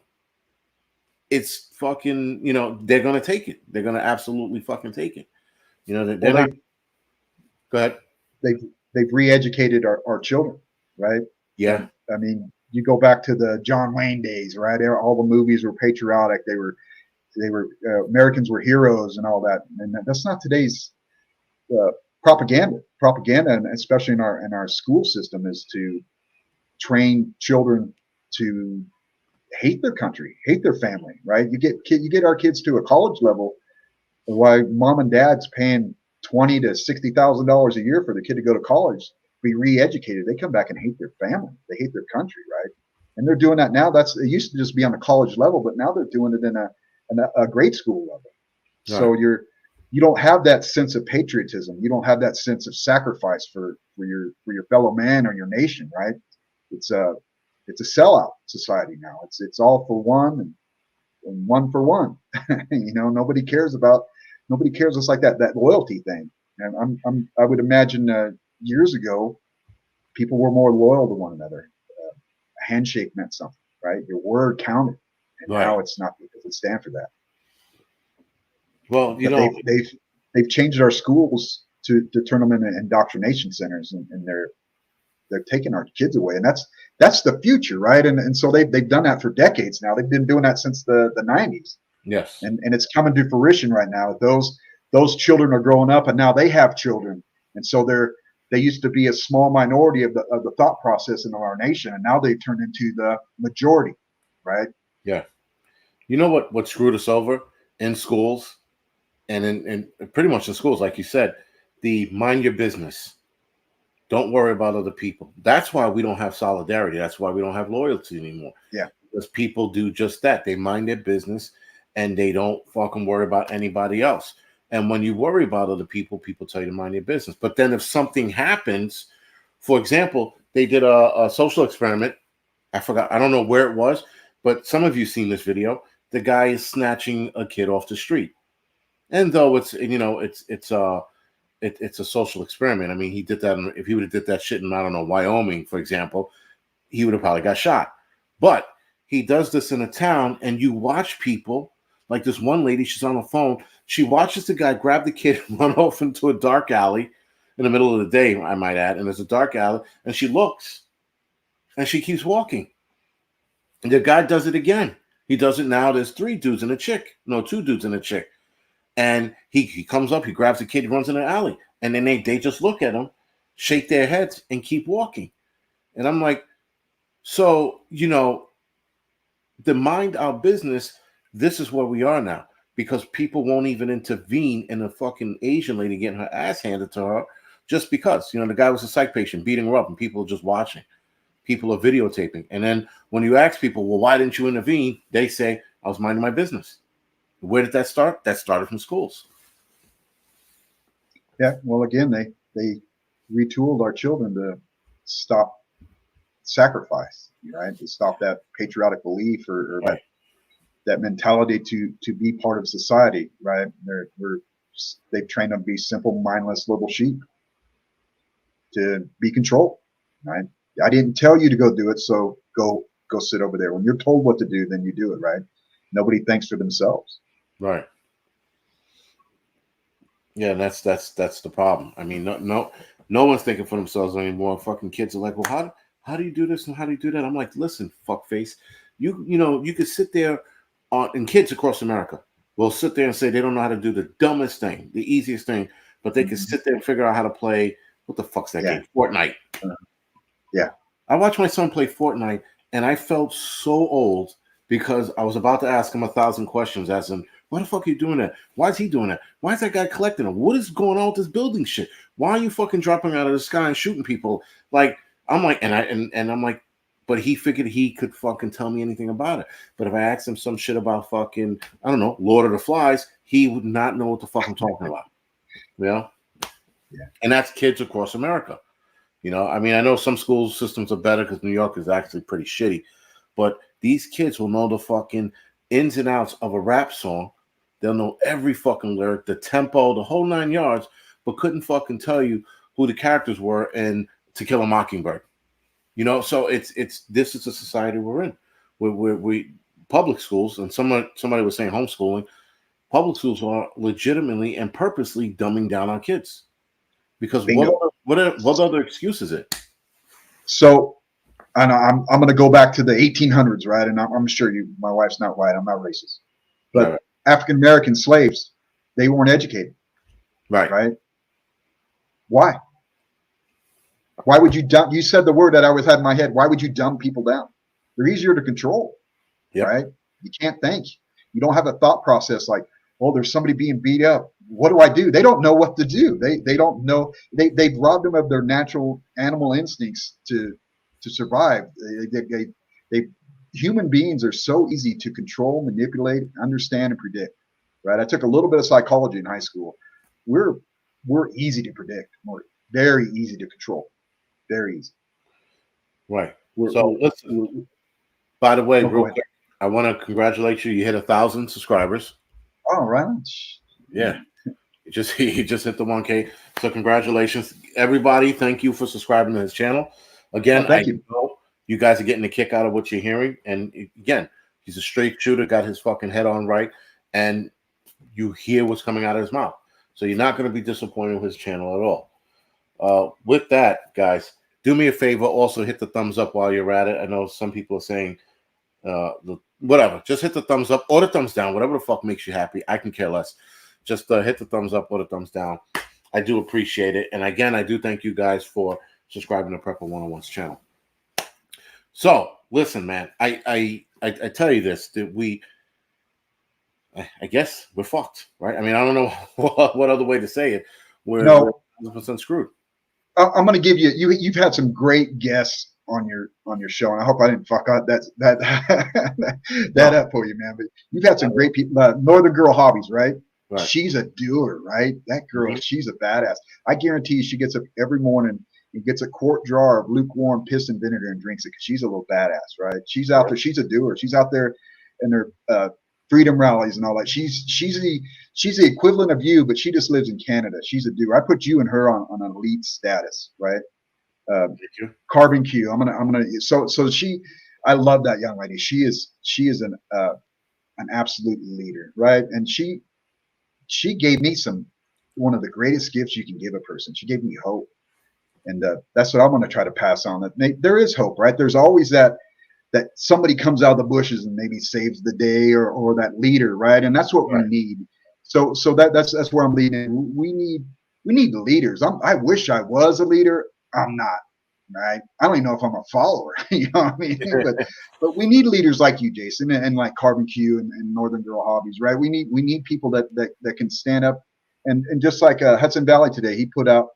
it's fucking, they're going to take it. They're going to absolutely fucking take it. They're not. Go ahead. They've re-educated our children, right? Yeah. And, I mean, you go back to the John Wayne days, right? All the movies were patriotic. They were Americans were heroes and all that. And that's not today's propaganda. Propaganda, and especially in our school system, is to train children to hate their country, hate their family, right? You get our kids to a college level, why mom and dad's paying $20,000 to $60,000 a year for the kid to go to college, be re-educated. They come back and hate their family. They hate their country, right? And they're doing that now. It used to just be on the college level, but now they're doing it in a grade school level. Right. So you don't have that sense of patriotism. You don't have that sense of sacrifice for your fellow man or your nation, right? It's a sellout society now. It's all for one and one for one. Nobody cares. It's like that loyalty thing. And I would imagine years ago, people were more loyal to one another. A handshake meant something, right? Your word counted, and right. Now it's not. It doesn't stand for that. Well, they've changed our schools to turn them into indoctrination centers, and they're taking our kids away, and that's the future, right? And so they've done that for decades now. They've been doing that since the 90s. Yes. And it's coming to fruition right now. Those children are growing up, and now they have children, and so they used to be a small minority of the thought process in our nation, and now they've turned into the majority, right? Yeah. You know what screwed us over in schools, and in pretty much in schools, like you said, the mind your business. Don't worry about other people. That's why we don't have solidarity. That's why we don't have loyalty anymore. Yeah. Because people do just that. They mind their business and they don't fucking worry about anybody else. And when you worry about other people, people tell you to mind your business. But then if something happens, for example, they did a social experiment. I forgot. I don't know where it was, but some of you seen this video. The guy is snatching a kid off the street. And though it's a social experiment. I mean, he did that. If he would have did that shit in, I don't know, Wyoming, for example, he would have probably got shot. But he does this in a town, and you watch people, like this one lady, she's on the phone. She watches the guy grab the kid and run off into a dark alley in the middle of the day, I might add. And there's a dark alley, and she looks, and she keeps walking. And the guy does it again. He does it now. There's 2 dudes and a chick. And he comes up, he grabs the kid, he runs in the alley. And then they just look at him, shake their heads, and keep walking. And I'm like, so, the mind our business, this is where we are now. Because people won't even intervene in a fucking Asian lady getting her ass handed to her just because. The guy was a psych patient beating her up, and people are just watching. People are videotaping. And then when you ask people, well, why didn't you intervene? They say, I was minding my business. Where did that start? That started from schools. Yeah, well, again, they retooled our children to stop sacrifice, right? To stop that patriotic belief or right. that mentality to be part of society, right? They've trained them to be simple, mindless little sheep, to be controlled, right? I didn't tell you to go do it, so go go sit over there. When you're told what to do, then you do it, right? Nobody thinks for themselves. Right. Yeah, that's the problem. I mean, no one's thinking for themselves anymore. Fucking kids are like, well, how do you do this and how do you do that? I'm like, listen, fuckface, you could sit there and kids across America will sit there and say they don't know how to do the dumbest thing, the easiest thing, but they can sit there and figure out how to play what the fuck's that game? Fortnite. Yeah. I watched my son play Fortnite and I felt so old because I was about to ask him 1,000 questions, as in, why the fuck are you doing that? Why is he doing that? Why is that guy collecting them? What is going on with this building shit? Why are you fucking dropping out of the sky and shooting people? Like, I'm like, and I'm like, but he figured he could fucking tell me anything about it. But if I asked him some shit about fucking, I don't know, Lord of the Flies, he would not know what the fuck I'm talking about. You know? Yeah. And that's kids across America. You know, I mean, I know some school systems are better because New York is actually pretty shitty, but these kids will know the fucking ins and outs of a rap song. They'll know every fucking lyric, the tempo, the whole 9 yards, but couldn't fucking tell you who the characters were in To Kill a Mockingbird. You know, so it's this is the society we're in. We public schools, and somebody was saying homeschooling. Public schools are legitimately and purposely dumbing down our kids because what other excuse is it? So, and I'm going to go back to the 1800s, right? And I'm sure my wife's not white. I'm not racist, but Right. African American slaves, they weren't educated, right? Why? Why would you dumb? You said the word that I always had in my head. Why would you dumb people down? They're easier to control, right? You can't think. You don't have a thought process like, oh, there's somebody being beat up. What do I do? They don't know what to do. They don't know. They've robbed them of their natural animal instincts to survive. Human beings are so easy to control, manipulate, understand, and predict. Right? I took a little bit of psychology in high school. We're easy to predict. We're very easy to control. Very easy. Right. Listen. By the way, real quick, I want to congratulate you. You hit 1,000 subscribers. Oh, right. Yeah. He just hit the 1K. So congratulations, everybody. Thank you for subscribing to his channel. Again, I know you guys are getting a kick out of what you're hearing. And again, he's a straight shooter, got his fucking head on right, and you hear what's coming out of his mouth. So you're not going to be disappointed with his channel at all. With that, guys, do me a favor. Also, hit the thumbs up while you're at it. I know some people are saying, whatever. Just hit the thumbs up or the thumbs down. Whatever the fuck makes you happy. I can care less. Just hit the thumbs up or the thumbs down. I do appreciate it. And again, I do thank you guys for subscribing to Prepper 101's channel. So, listen, man. I tell you this, that I guess we're fucked, right? I mean, I don't know what other way to say it. We're 100% screwed. I'm going to give you've had some great guests on your show, and I hope I didn't fuck up that up for you, man. But you've had some great people. Northern Girl Hobbies, right? She's a doer, right? That girl, she's a badass. I guarantee you, she gets up every morning and gets a quart jar of lukewarm piss and vinegar and drinks it because she's a little badass, right? She's out there. She's a doer. She's out there in her freedom rallies and all that. She's the equivalent of you, but she just lives in Canada. She's a doer. I put you and her on an elite status, right? Carbon Q. So she. I love that young lady. She is an absolute leader, right? And she gave me one of the greatest gifts you can give a person. She gave me hope, and that's what I'm going to try to pass on. That there is hope, right? There's always that somebody comes out of the bushes and maybe saves the day, or that leader, right? And that's what we need. So that's where I'm leading. We need leaders. I wish I was a leader. I'm not, right? I don't even know if I'm a follower. You know what I mean? but we need leaders like you, Jason, and like Carbon Q and Northern Girl Hobbies, right? We need people that can stand up, and just like Hudson Valley today, he put out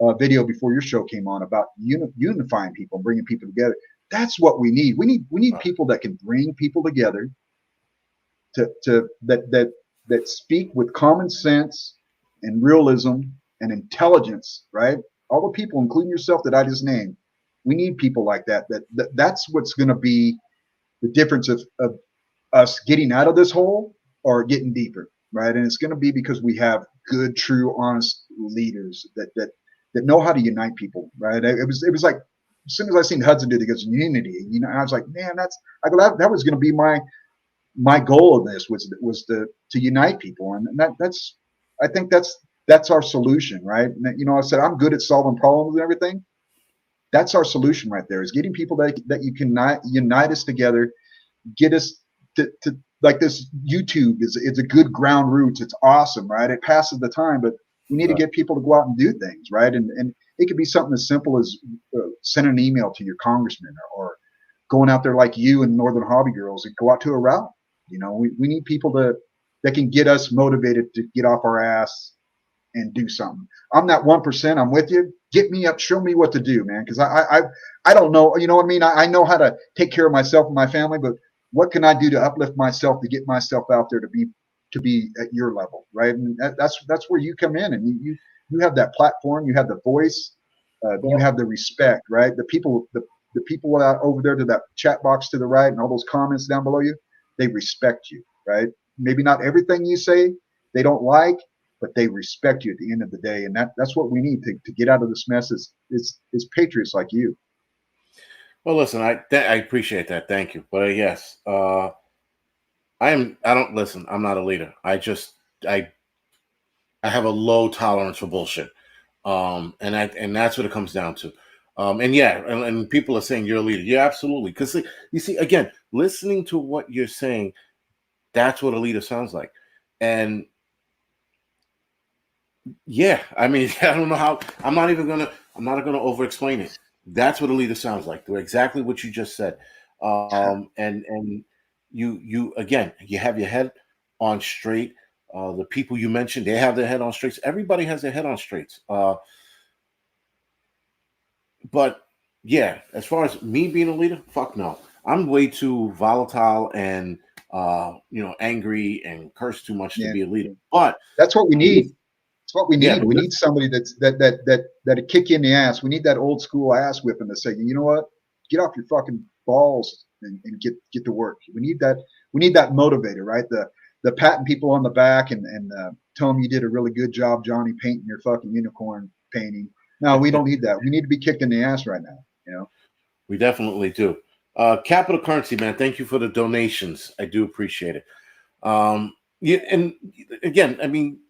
a video before your show came on about unifying people, bringing people together. That's what we need. We need people that can bring people together that speak with common sense and realism and intelligence, right? All the people, including yourself, that I just named, we need people like that. That's what's going to be the difference of us getting out of this hole or getting deeper, right? And it's going to be because we have good, true, honest leaders that know how to unite people, right? It was like as soon as I seen Hudson do it, he goes unity. You know, and I was like, man, I go, that was going to be my goal of this was to unite people, and that's I think that's our solution, right? And, you know, I said I'm good at solving problems and everything. That's our solution right there, is getting people that you can unite us together, get us to like this. YouTube is a good ground roots. It's awesome, right? It passes the time, but we need to get people to go out and do things, right? And it could be something as simple as sending an email to your congressman, or going out there like you and Northern Hobby Girls and go out to a rally. You know, we need people that can get us motivated to get off our ass and do something. I'm that 1%. I'm with you. Get me up. Show me what to do, man. Because I don't know. You know what I mean? I know how to take care of myself and my family, but what can I do to uplift myself, to get myself out there to be at your level, right? And that's where you come in, and you have that platform, you have the voice, you have the respect, right? The people out over there to that chat box to the right and all those comments down below you, they respect you, right? Maybe not everything you say they don't like, but they respect you at the end of the day, and that's what we need to get out of this mess. Is patriots like you. Well, listen, I appreciate that. Thank you, but yes, I don't listen. I'm not a leader. I have a low tolerance for bullshit, and that's what it comes down to. And yeah, and people are saying you're a leader. Yeah, absolutely. Because you see, again, listening to what you're saying, that's what a leader sounds like, and yeah, I mean, I don't know how. I'm not gonna over explain it. That's what a leader sounds like. They're exactly what you just said. And you again, you have your head on straight. The people you mentioned, they have their head on straights. Everybody has their head on straights. But yeah, as far as me being a leader, fuck no. I'm way too volatile and angry and curse too much to be a leader. But that's what we need. It's what we need. Yeah, we need somebody that'd kick you in the ass. We need that old school ass whipping to say, you know what, get off your fucking balls and get to work. We need that. We need that motivator, right? The patting people on the back and tell them you did a really good job, Johnny, painting your fucking unicorn painting. No, we don't need that. We need to be kicked in the ass right now. You know, we definitely do. Capital Currency, man, thank you for the donations. I do appreciate it. Yeah, and again, I mean,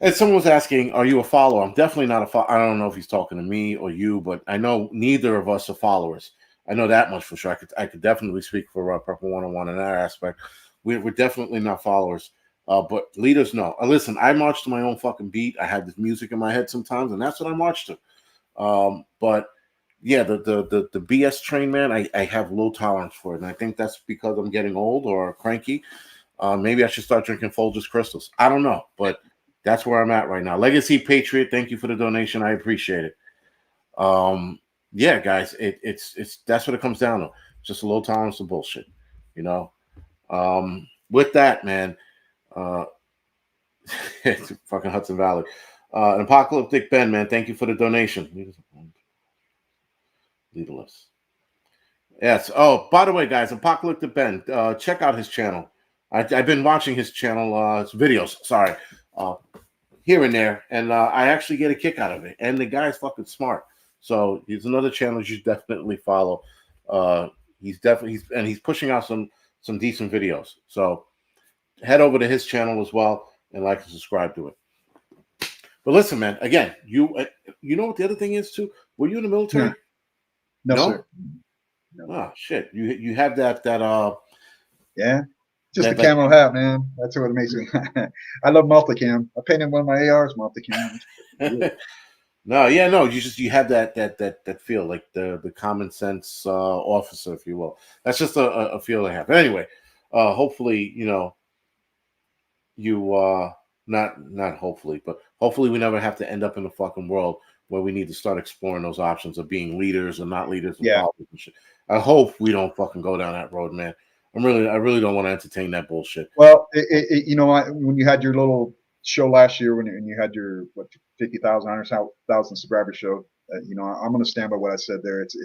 as someone was asking, are you a follower? I'm definitely not a follower. I don't know if he's talking to me or you, but I know neither of us are followers. I know that much for sure. I could definitely speak for Purple 101 in that aspect. We're definitely not followers, but leaders, no. Listen, I march to my own fucking beat. I have this music in my head sometimes, and that's what I march to. But yeah, the BS train, man, I have low tolerance for it, and I think that's because I'm getting old or cranky. Maybe I should start drinking Folgers crystals. I don't know, but that's where I'm at right now. Legacy Patriot, thank you for the donation. I appreciate it. Yeah, guys, it's that's what it comes down to. Just a low tolerance to bullshit, you know. With that, man, it's fucking Hudson Valley. An Apocalyptic Ben, man, thank you for the donation. Leaderless. Yes. Oh, by the way, guys, Apocalyptic Ben, check out his channel. I've been watching his channel, his videos. Sorry, here and there, and I actually get a kick out of it. And the guy's fucking smart. So he's another channel you should definitely follow. He's pushing out some decent videos. So head over to his channel as well and like and subscribe to it. But listen, man, again, you know what the other thing is too? Were you in the military? No, sir. No. Oh shit! You have that yeah. Just the camo hat, man. That's what it makes me. I love multicam. I painted one of my ARs multicam. No. You have that feel, like the common sense officer, if you will. That's just a feel I have. But anyway, hopefully, you not hopefully, but hopefully we never have to end up in the fucking world where we need to start exploring those options of being leaders or not leaders. Yeah. And shit. I hope we don't fucking go down that road, man. I really don't want to entertain that bullshit. Well, when you had your little show last year, when you had your 50,000, 100,000 subscriber show, I'm going to stand by what I said there. It's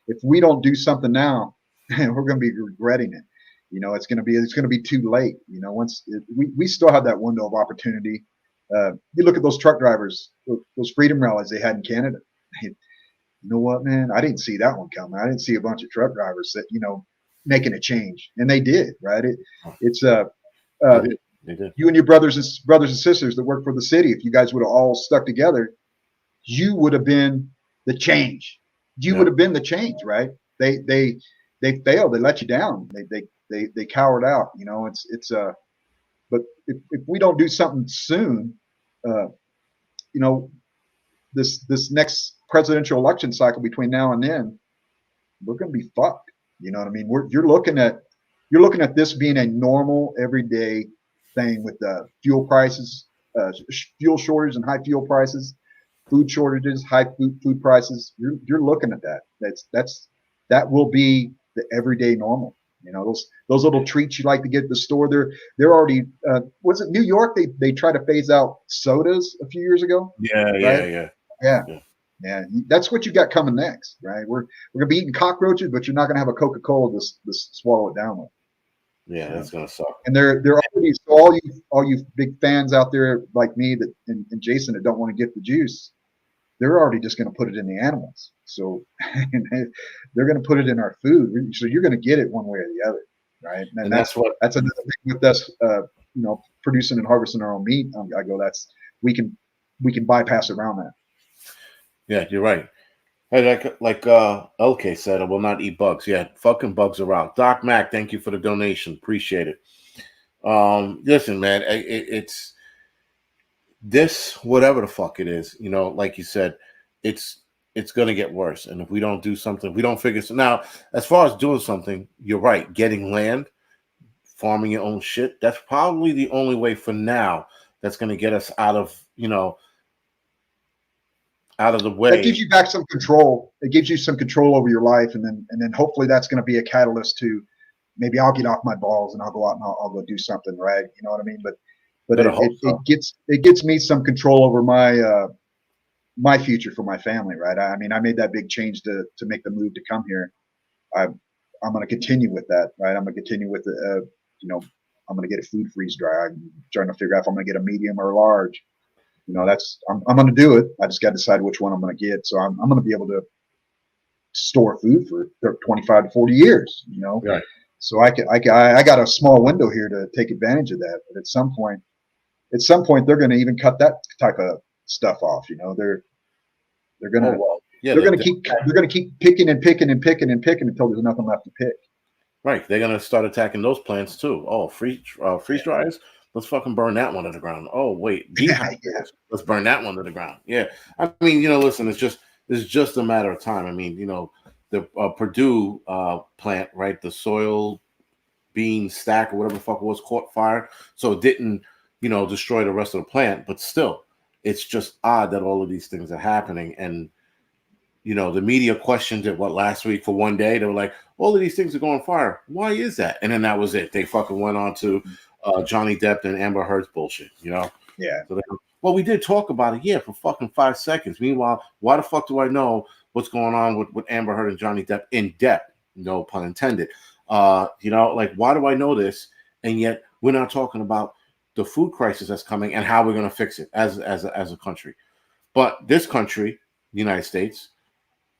if we don't do something now, we're going to be regretting it. It's going to be too late. We still have that window of opportunity. You look at those truck drivers, those freedom rallies they had in Canada. you know what, man? I didn't see that one coming. I didn't see a bunch of truck drivers that, making a change, and they did, right? It's They did. They did. you and your brothers and sisters that work for the city. If you guys would have all stuck together, you would have been the change. You would Yep. have been the change, right? They failed. They let you down. They cowered out. But if we don't do something soon, uh, you know, this next presidential election cycle between now and then, we're going to be fucked. You know what I mean? You're looking at this being a normal everyday thing with fuel prices, fuel shortage and high fuel prices, food shortages, high food prices. You're looking at that. That will be the everyday normal. Those little treats you like to get at the store. They're already. Was it New York? They tried to phase out sodas a few years ago. Yeah, right? yeah. Yeah. That's what you got coming next, right? We're gonna be eating cockroaches, but you're not gonna have a Coca-Cola to swallow it down with. Yeah, that's gonna suck. And they're already, so all you big fans out there like me that and Jason that don't want to get the juice, they're already just going to put it in the animals. So they're going to put it in our food. So you're going to get it one way or the other, right? And that's another thing with us, producing and harvesting our own meat. We can bypass around that. Yeah, you're right. Hey, like LK said, I will not eat bugs. Yeah, fucking bugs around. Doc Mac, thank you for the donation. Appreciate it. Listen, man, it's this, whatever the fuck it is, like you said, it's gonna get worse. And if we don't do something, if we don't figure now, as far as doing something, you're right. Getting land, farming your own shit, that's probably the only way for now that's gonna get us out of the way. That gives you back some control. It gives you some control over your life, and then hopefully that's going to be a catalyst to maybe I'll get off my balls and I'll go out and I'll go do something, right? You know what I mean? But it gets me some control over my future for my family, right? I mean, I made that big change to make the move to come here. I'm going to continue with that, right? I'm going to continue with I'm going to get a food freeze dry. I'm trying to figure out if I'm going to get a medium or a large. I'm going to do it. I just got to decide which one I'm going to get. So I'm going to be able to store food for 25 to 40 years, Right. So I got a small window here to take advantage of that. But at some point they're going to even cut that type of stuff off. They're going to, they're going to keep picking and picking and picking and picking until there's nothing left to pick. Right. They're going to start attacking those plants too. Oh, freeze dryers. Let's fucking burn that one to the ground. Oh, wait. Let's burn that one to the ground. Yeah. I mean, listen, it's just a matter of time. I mean, the Purdue plant, right? The soil bean stack or whatever the fuck it was caught fire. So it didn't, destroy the rest of the plant. But still, it's just odd that all of these things are happening. And, the media questioned it, last week for one day. They were like, all of these things are going fire. Why is that? And then that was it. They fucking went on to Johnny Depp and Amber Heard's bullshit, Yeah. So we did talk about it, for fucking 5 seconds. Meanwhile, why the fuck do I know what's going on with Amber Heard and Johnny Depp in depth? No pun intended. Why do I know this? And yet we're not talking about the food crisis that's coming and how we're going to fix it as a country. But this country, the United States,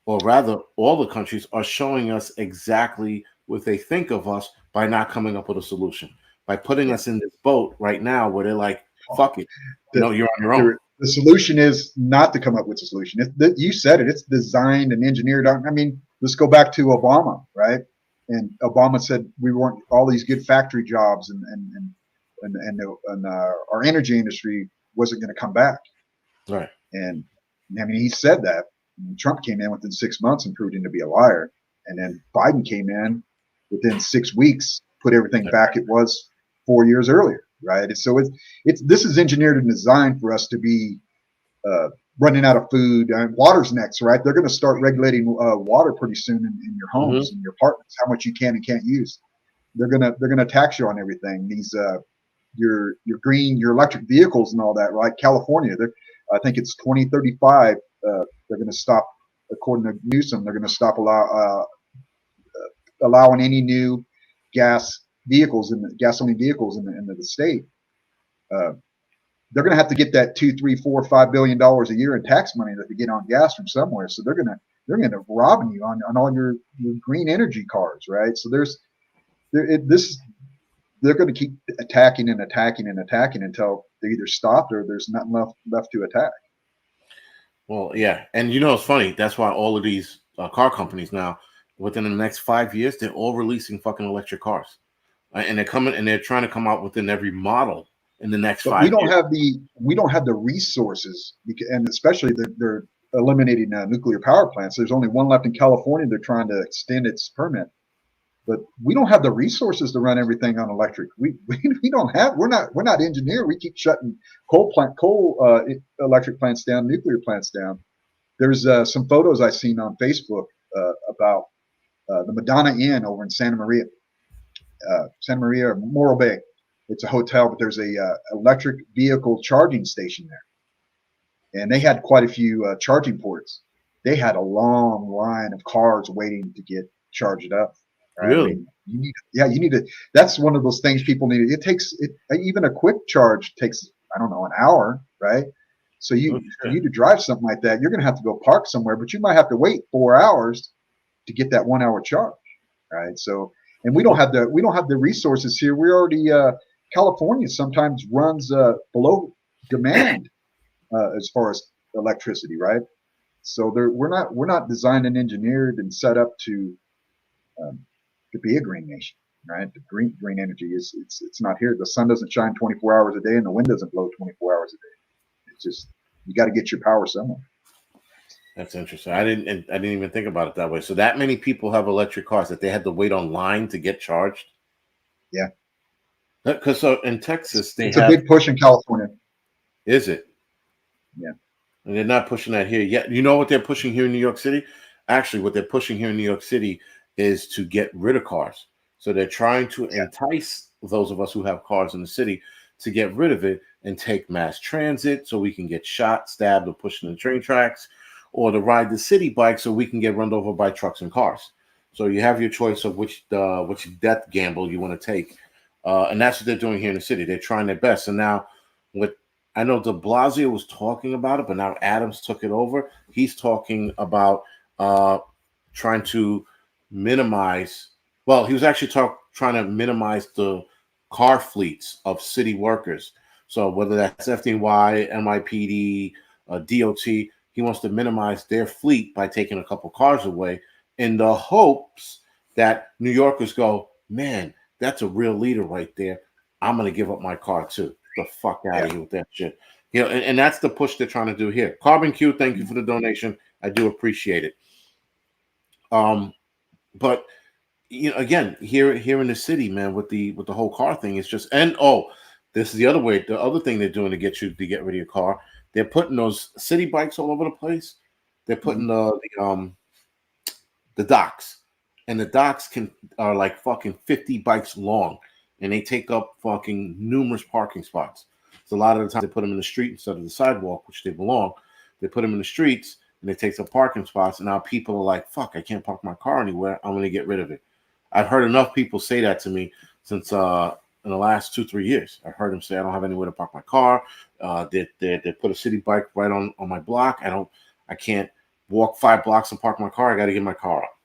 or rather all the countries, are showing us exactly what they think of us by not coming up with a solution, by putting us in this boat right now where they're like, fuck it, you're on your own. The solution is not to come up with a solution. You said it. It's designed and engineered. I mean, let's go back to Obama, right? And Obama said we want all these good factory jobs and our energy industry wasn't going to come back. Right. And I mean, he said that. And Trump came in within 6 months and proved him to be a liar. And then Biden came in within 6 weeks, put everything back it was 4 years earlier, right? So this is engineered and designed for us to be running out of food. And water's next, right? They're going to start regulating water pretty soon in your homes, in your apartments, how much you can and can't use. They're gonna tax you on everything. These your green, your electric vehicles and all that, right? California, I think it's 2035. They're going to stop, according to Newsom, they're going to stop allowing any new gasoline vehicles in the state. They're going to have to get that $2, $3, $4, $5 billion a year in tax money that they get on gas from somewhere. So they're going end up robbing you on all your green energy cars, right? So they're going to keep attacking and attacking and attacking until they either stop or there's nothing left to attack. Well, yeah, and it's funny. That's why all of these car companies now, within the next 5 years, they're all releasing fucking electric cars, and they're coming and they're trying to come out within every model in the next But 5 years. We don't have the resources, and especially they're eliminating nuclear power plants. There's only one left in California. They're trying to extend its permit, but we don't have the resources to run everything on electric. We don't have. We're not engineered. We keep shutting coal electric plants down, nuclear plants down. There's some photos I've seen on Facebook about the Madonna Inn over in Santa Maria or Morro Bay. It's a hotel, but there's a electric vehicle charging station there, and they had quite a few charging ports. They had a long line of cars waiting to get charged up. Right? Really? I mean, you need to. That's one of those things people need. It takes even a quick charge takes, I don't know, an hour, right? So you need to drive something like that. You're going to have to go park somewhere, but you might have to wait 4 hours to get that 1 hour charge, right? So, and we don't have the resources here. We already California sometimes runs below demand as far as electricity, right? So we're not designed and engineered and set up to be a green nation, right? The green energy it's not here. The sun doesn't shine 24 hours a day, and the wind doesn't blow 24 hours a day. It's just you got to get your power somewhere. That's interesting. I didn't even think about it that way. So that many people have electric cars that they had to wait online to get charged. Yeah, because so in Texas it's a big push in California. Is it? Yeah. And they're not pushing that here yet. You know what they're pushing here in New York City? Actually, what they're pushing here in New York City is to get rid of cars. So they're trying to entice those of us who have cars in the city to get rid of it and take mass transit so we can get shot, stabbed, or pushed in the train tracks, or to ride the city bike so we can get run over by trucks and cars. So you have your choice of which death gamble you want to take. And that's what they're doing here in the city. They're trying their best. And now I know de Blasio was talking about it, but now Adams took it over. He's talking about trying to minimize. Well, he was actually trying to minimize the car fleets of city workers. So whether that's FDNY, NYPD, DOT, he wants to minimize their fleet by taking a couple cars away in the hopes that New Yorkers go, man, that's a real leader right there. I'm going to give up my car too. The fuck out of here with that shit. And that's the push they're trying to do here. Carbon Q, thank you for the donation. I do appreciate it. But again, here in the city, man, with the whole car thing, it's just this is the other way. The other thing they're doing to get you to get rid of your car, they're putting those city bikes all over the place. They're putting the docks, and the docks are like fucking 50 bikes long, and they take up fucking numerous parking spots. So a lot of the time they put them in the street instead of the sidewalk, which they belong. They put them in the streets, and it takes up parking spots. And now people are like, "Fuck, I can't park my car anywhere. I'm going to get rid of it." I've heard enough people say that to me since in the last 2-3 years. I've heard them say, "I don't have anywhere to park my car." They put a city bike right on my block. I can't walk 5 blocks and park my car. I got to get my car up.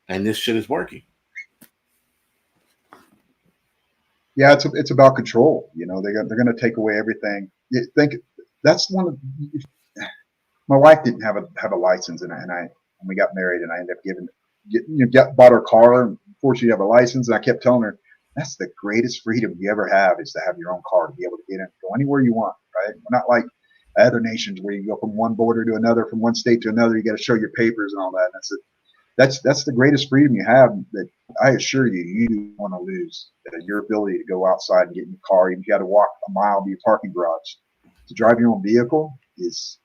And this shit is working. Yeah, it's about control. They're going to take away everything. You think that's one of. My wife didn't have a license, and we got married, and I ended up bought her car. Before she had a license, and I kept telling her that's the greatest freedom you ever have is to have your own car, to be able to get in, go anywhere you want. Right? We're not like other nations where you go from one border to another, from one state to another. You got to show your papers and all that. That's the greatest freedom you have. That I assure you want to lose. Your ability to go outside and get in your car, even if you got to walk a mile to your parking garage, to drive your own vehicle that's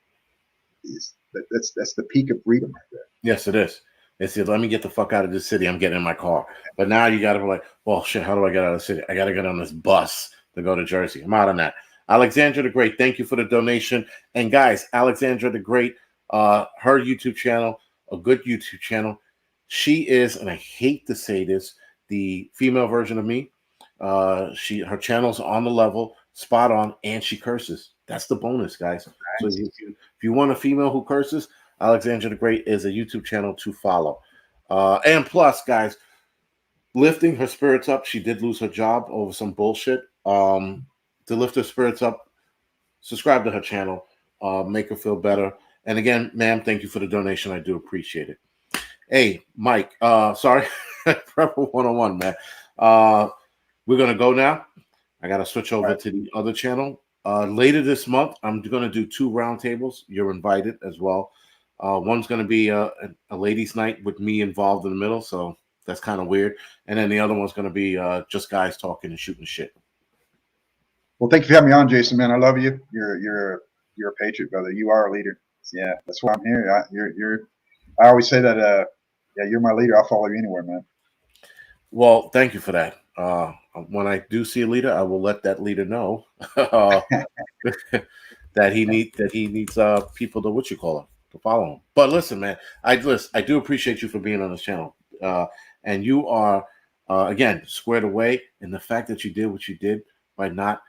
the peak of freedom right there. Yes, it is. They said, "Let me get the fuck out of this city. I'm getting in my car." But now you got to be like, "Well, shit, how do I get out of the city? I got to get on this bus to go to Jersey." I'm out on that. Alexandra the Great, thank you for the donation. And guys, Alexandra the Great, her YouTube channel, a good YouTube channel. She is, and I hate to say this, the female version of me. Her channel's on the level, spot on, and she curses. That's the bonus, guys. So if you want a female who curses, Alexandra the Great is a YouTube channel to follow. And plus, guys, lifting her spirits up. She did lose her job over some bullshit. To lift her spirits up, subscribe to her channel, make her feel better. And again, ma'am, thank you for the donation. I do appreciate it. Hey, Mike, sorry, Prepper 101, man. We're going to go now. I got to switch over to the other channel. Later this month, I'm going to do 2 roundtables. You're invited as well. One's going to be a ladies' night with me involved in the middle, so that's kind of weird. And then the other one's going to be just guys talking and shooting shit. Well, thank you for having me on, Jason, man. I love you. You're a patriot, brother. You are a leader. Yeah, that's why I'm here. I always say that, yeah, you're my leader. I'll follow you anywhere, man. Well, thank you for that. When I do see a leader, I will let that leader know that he needs people to to follow him. But listen, man, I do appreciate you for being on this channel, and you are again squared away. And the fact that you did what you did by not,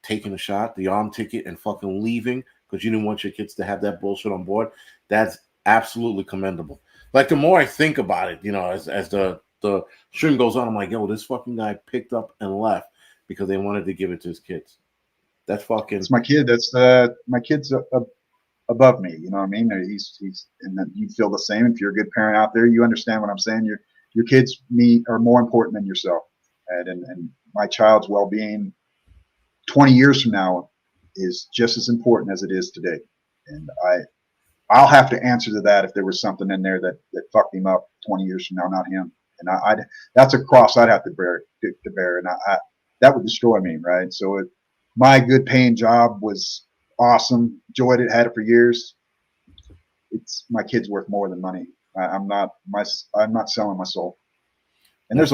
taking a shot, the arm ticket, and fucking leaving because you didn't want your kids to have that bullshit on board, that's absolutely commendable. Like, the more I think about it, as the stream goes on, I'm like, yo, this fucking guy picked up and left because they wanted to give it to his kids. That's fucking. It's my kid. That's my kid's above me. You know what I mean? He's and then you feel the same. If you're a good parent out there, you understand what I'm saying. Your kids are more important than yourself, and my child's well-being 20 years from now is just as important as it is today. And I'll have to answer to that if there was something in there that fucked him up 20 years from now, not him. And that's a cross I'd have to bear, and that would destroy me, right? So my good paying job was awesome, enjoyed it, had it for years. My kid's worth more than money. I'm not selling my soul. And there's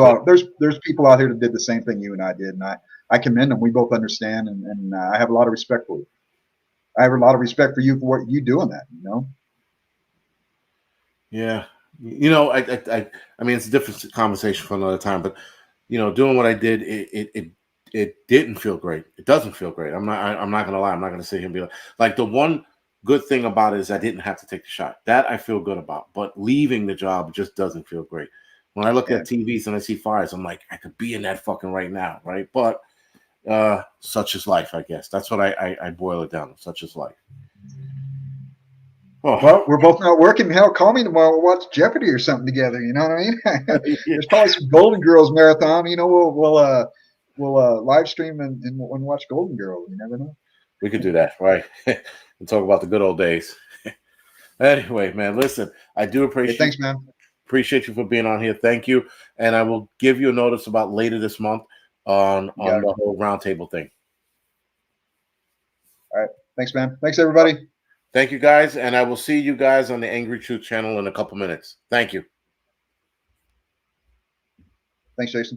people out here that did the same thing you and I did, and I commend them. We both understand, and I have a lot of respect for you. I have a lot of respect for you for what you doing that, Yeah. I mean, it's a different conversation for another time, but doing what I did, it didn't feel great. It doesn't feel great. I'm not gonna lie. I'm not gonna sit here and be like the one good thing about it is I didn't have to take the shot. That I feel good about, but leaving the job just doesn't feel great. When I look at TVs and I see fires, I'm like, I could be in that fucking right now, right? But such is life, I guess. That's what I boil it down. Such is life. Oh. Well, we're both not working. Hell, call me tomorrow. We'll watch Jeopardy or something together. You know what I mean? There's probably some Golden Girls marathon. We'll live stream and watch Golden Girls. You never know. We could do that, right? And talk about the good old days. Anyway, man, listen, I do appreciate. Hey, thanks, man. Appreciate you for being on here. Thank you, and I will give you a notice about later this month on the whole roundtable thing. All right, thanks, man. Thanks, everybody. Thank you, guys, and I will see you guys on the Angry Truth channel in a couple minutes. Thank you. Thanks, Jason.